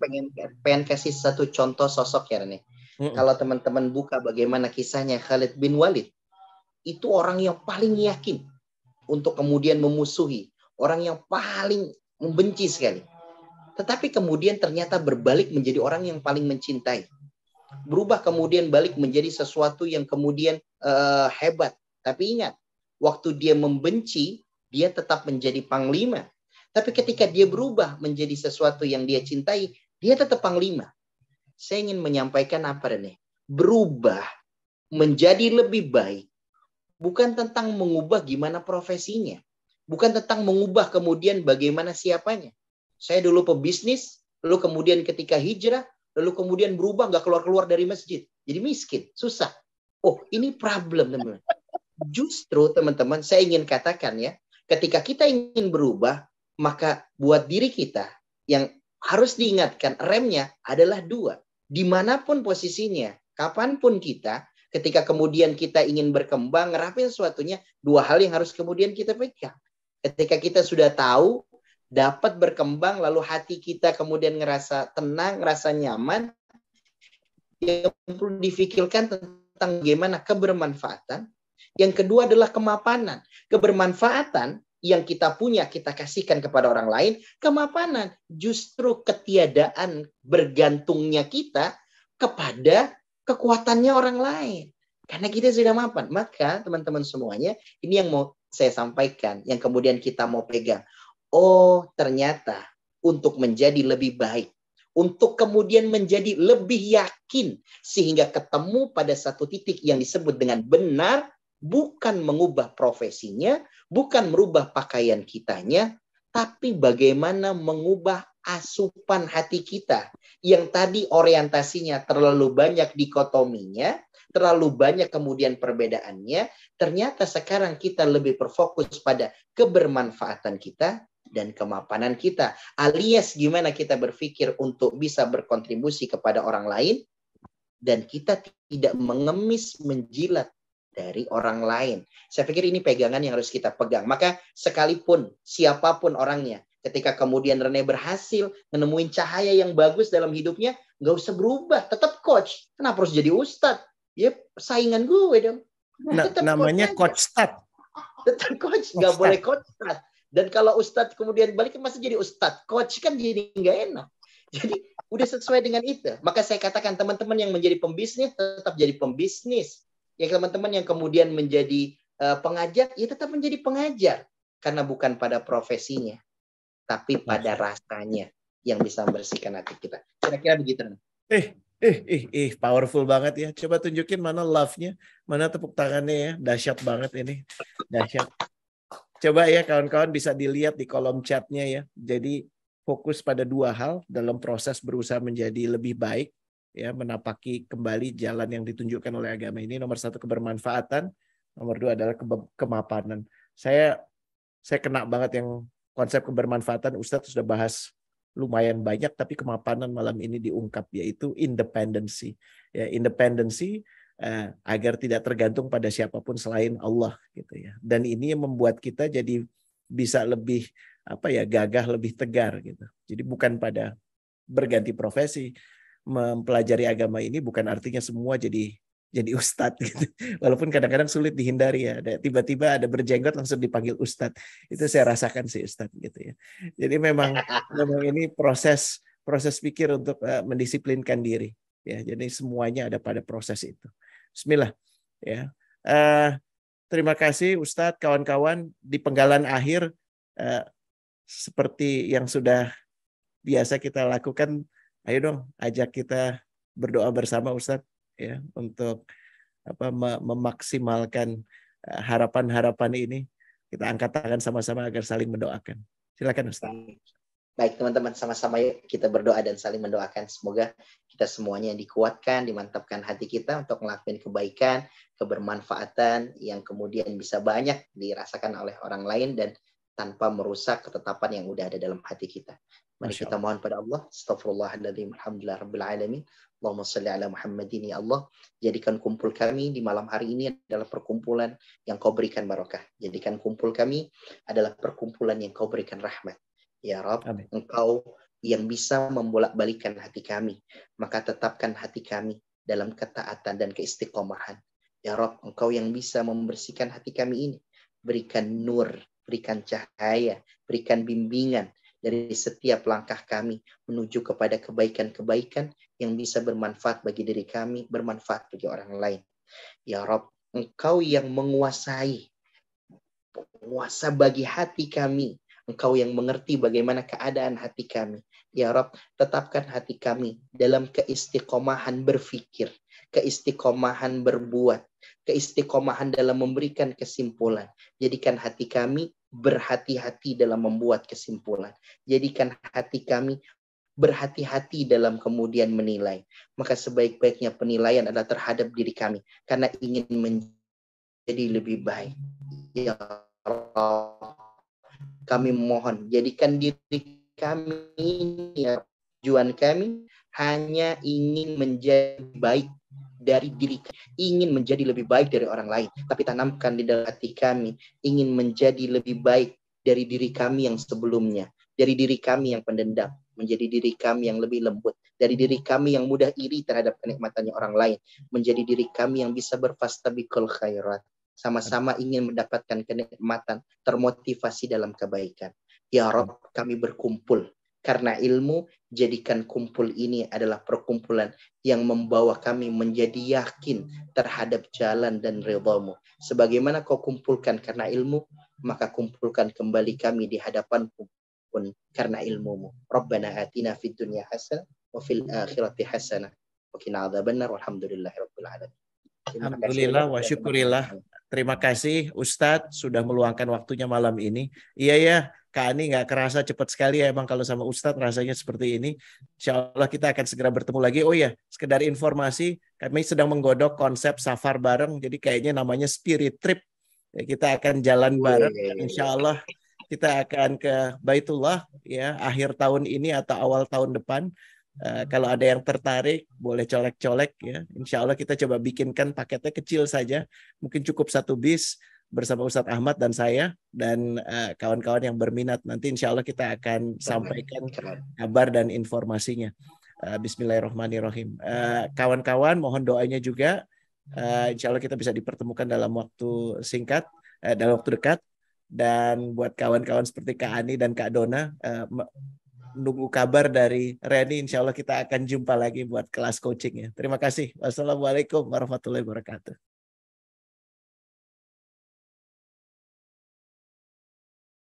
pengen kasih satu contoh sosok ya Rene. Kalau teman-teman buka bagaimana kisahnya Khalid bin Walid, itu orang yang paling yakin untuk kemudian memusuhi, orang yang paling membenci sekali. Tetapi kemudian ternyata berbalik menjadi orang yang paling mencintai. Berubah kemudian balik menjadi sesuatu yang kemudian hebat. Tapi ingat, waktu dia membenci, dia tetap menjadi panglima. Tapi ketika dia berubah menjadi sesuatu yang dia cintai, dia tetap panglima. Saya ingin menyampaikan apa Rene? Berubah menjadi lebih baik bukan tentang mengubah gimana profesinya. Bukan tentang mengubah kemudian bagaimana siapanya. Saya dulu pebisnis, lalu kemudian ketika hijrah, lalu kemudian berubah nggak keluar-keluar dari masjid. Jadi miskin, susah. Oh, ini problem teman-teman. Justru teman-teman, saya ingin katakan ya, ketika kita ingin berubah, maka buat diri kita yang harus diingatkan remnya adalah dua. Dimanapun posisinya, kapanpun kita, ketika kemudian kita ingin berkembang, ngerapain sesuatunya, dua hal yang harus kemudian kita pegang. Ketika kita sudah tahu, dapat berkembang, lalu hati kita kemudian ngerasa tenang, ngerasa nyaman, yang perlu difikirkan tentang bagaimana kebermanfaatan. Yang kedua adalah kemapanan. Kebermanfaatan yang kita punya, kita kasihkan kepada orang lain. Kemapanan, justru ketiadaan bergantungnya kita kepada kekuatannya orang lain. Karena kita sudah mapan. Maka teman-teman semuanya, ini yang mau saya sampaikan, yang kemudian kita mau pegang. Oh, ternyata untuk menjadi lebih baik, untuk kemudian menjadi lebih yakin, sehingga ketemu pada satu titik yang disebut dengan benar, bukan mengubah profesinya, bukan merubah pakaian kitanya, tapi bagaimana mengubah asupan hati kita yang tadi orientasinya terlalu banyak dikotominya, terlalu banyak kemudian perbedaannya. Ternyata sekarang kita lebih berfokus pada kebermanfaatan kita dan kemapanan kita, alias gimana kita berpikir untuk bisa berkontribusi kepada orang lain, dan kita tidak mengemis menjilat dari orang lain. Saya pikir ini pegangan yang harus kita pegang. Maka sekalipun siapapun orangnya, ketika kemudian Rene berhasil menemuin cahaya yang bagus dalam hidupnya, nggak usah berubah, tetap coach. Kenapa harus jadi ustadz? Ya saingan gue dong.
Namanya coach stat.
Tetap coach, nggak boleh coach stat. Dan kalau ustadz kemudian balik masih jadi ustadz, coach kan jadi nggak enak. Jadi udah sesuai dengan itu. Maka saya katakan teman-teman yang menjadi pembisnis tetap jadi pembisnis. Ya teman-teman yang kemudian menjadi pengajar, ya tetap menjadi pengajar. Karena bukan pada profesinya, tapi pada rasanya yang bisa membersihkan hati kita. Kira-kira begitu.
Powerful banget ya. Coba tunjukin mana love-nya, mana tepuk tangannya ya. Dahsyat banget ini. Dahsyat. Coba ya kawan-kawan bisa dilihat di kolom chatnya ya. Jadi fokus pada dua hal dalam proses berusaha menjadi lebih baik, ya, menapaki kembali jalan yang ditunjukkan oleh agama ini. Nomor satu kebermanfaatan, nomor dua adalah kemapanan. Saya kena banget yang konsep kebermanfaatan. Ustadz sudah bahas lumayan banyak, tapi kemapanan malam ini diungkap, yaitu independensi. Ya, independensi agar tidak tergantung pada siapapun selain Allah, gitu ya. Dan ini yang membuat kita jadi bisa lebih gagah, lebih tegar gitu. Jadi bukan pada berganti profesi. Mempelajari agama ini bukan artinya semua jadi ustadz gitu. Walaupun kadang-kadang sulit dihindari ya. Tiba-tiba ada berjenggot langsung dipanggil ustadz. Itu saya rasakan sih ustadz gitu ya. Jadi memang ini proses pikir untuk mendisiplinkan diri ya. Jadi semuanya ada pada proses itu. Bismillah ya. Terima kasih Ustadz, kawan-kawan. Di penggalan akhir seperti yang sudah biasa kita lakukan, ayo dong ajak kita berdoa bersama Ustadz ya untuk memaksimalkan harapan-harapan ini. Kita angkat tangan sama-sama agar saling mendoakan. Silakan Ustadz.
Baik teman-teman, sama-sama yuk kita berdoa dan saling mendoakan. Semoga kita semuanya dikuatkan, dimantapkan hati kita untuk melakukan kebaikan, kebermanfaatan yang kemudian bisa banyak dirasakan oleh orang lain dan tanpa merusak ketetapan yang udah ada dalam hati kita. Mari kita mohon pada Allah. Astaghfirullahaladzim. Alhamdulillah Rabbil Alamin. Allahumma salli ala Muhammadin. Ya Allah, jadikan kumpul kami di malam hari ini adalah perkumpulan yang kau berikan barokah. Jadikan kumpul kami adalah perkumpulan yang kau berikan rahmat. Ya Rabb,
Amin.
Engkau yang bisa membolak-balikan hati kami, maka tetapkan hati kami dalam ketaatan dan keistiqomahan. Ya Rabb, Engkau yang bisa membersihkan hati kami ini. Berikan nur, berikan cahaya, berikan bimbingan dari setiap langkah kami menuju kepada kebaikan-kebaikan yang bisa bermanfaat bagi diri kami, bermanfaat bagi orang lain. Ya Rabb, Engkau yang menguasai, penguasa bagi hati kami. Engkau yang mengerti bagaimana keadaan hati kami. Ya Rabb, tetapkan hati kami dalam keistiqomahan berfikir, keistiqomahan berbuat, keistiqomahan dalam memberikan kesimpulan. Jadikan hati kami berhati-hati dalam membuat kesimpulan. Jadikan hati kami berhati-hati dalam kemudian menilai. Maka sebaik-baiknya penilaian adalah terhadap diri kami. Karena ingin menjadi lebih baik. Ya Rabb, kami mohon, jadikan diri kami, ya, tujuan kami hanya ingin menjadi baik dari diri kami, ingin menjadi lebih baik dari orang lain. Tapi tanamkan di dalam hati kami, ingin menjadi lebih baik dari diri kami yang sebelumnya, dari diri kami yang pendendam, menjadi diri kami yang lebih lembut, dari diri kami yang mudah iri terhadap kenikmatannya orang lain, menjadi diri kami yang bisa berfastabiqul khairat. Sama-sama ingin mendapatkan kenikmatan, termotivasi dalam kebaikan. Ya Rabb, kami berkumpul karena ilmu. Jadikan kumpul ini adalah perkumpulan yang membawa kami menjadi yakin terhadap jalan dan ridha-Mu. Sebagaimana kau kumpulkan karena ilmu, maka kumpulkan kembali kami di hadapan-Mu pun karena ilmu-Mu. Rabbana atina fid dunya hasanah wa fil akhirati hasanah wa qina adzabannar walhamdulillahirabbil alamin.
Alhamdulillah wa syukurillah. Terima kasih Ustadz sudah meluangkan waktunya malam ini. Iya ya, Kak Ani nggak kerasa cepat sekali ya emang kalau sama Ustadz rasanya seperti ini. Insya Allah kita akan segera bertemu lagi. Oh ya, sekedar informasi, kami sedang menggodok konsep safar bareng. Jadi kayaknya namanya spirit trip. Ya, kita akan jalan bareng. Insya Allah kita akan ke Baitullah ya akhir tahun ini atau awal tahun depan. Kalau ada yang tertarik, boleh colek-colek ya. Insya Allah kita coba bikinkan paketnya kecil saja. Mungkin cukup 1 bis bersama Ustadz Ahmad dan saya dan kawan-kawan yang berminat. Nanti insya Allah kita akan sampaikan kabar dan informasinya. Bismillahirrahmanirrahim. Kawan-kawan mohon doanya juga. Insya Allah kita bisa dipertemukan dalam waktu singkat, dalam waktu dekat. Dan buat kawan-kawan seperti Kak Ani dan Kak Dona, nunggu kabar dari Reni. Insya Allah kita akan jumpa lagi buat kelas coaching ya. Terima kasih. Wassalamualaikum warahmatullahi wabarakatuh.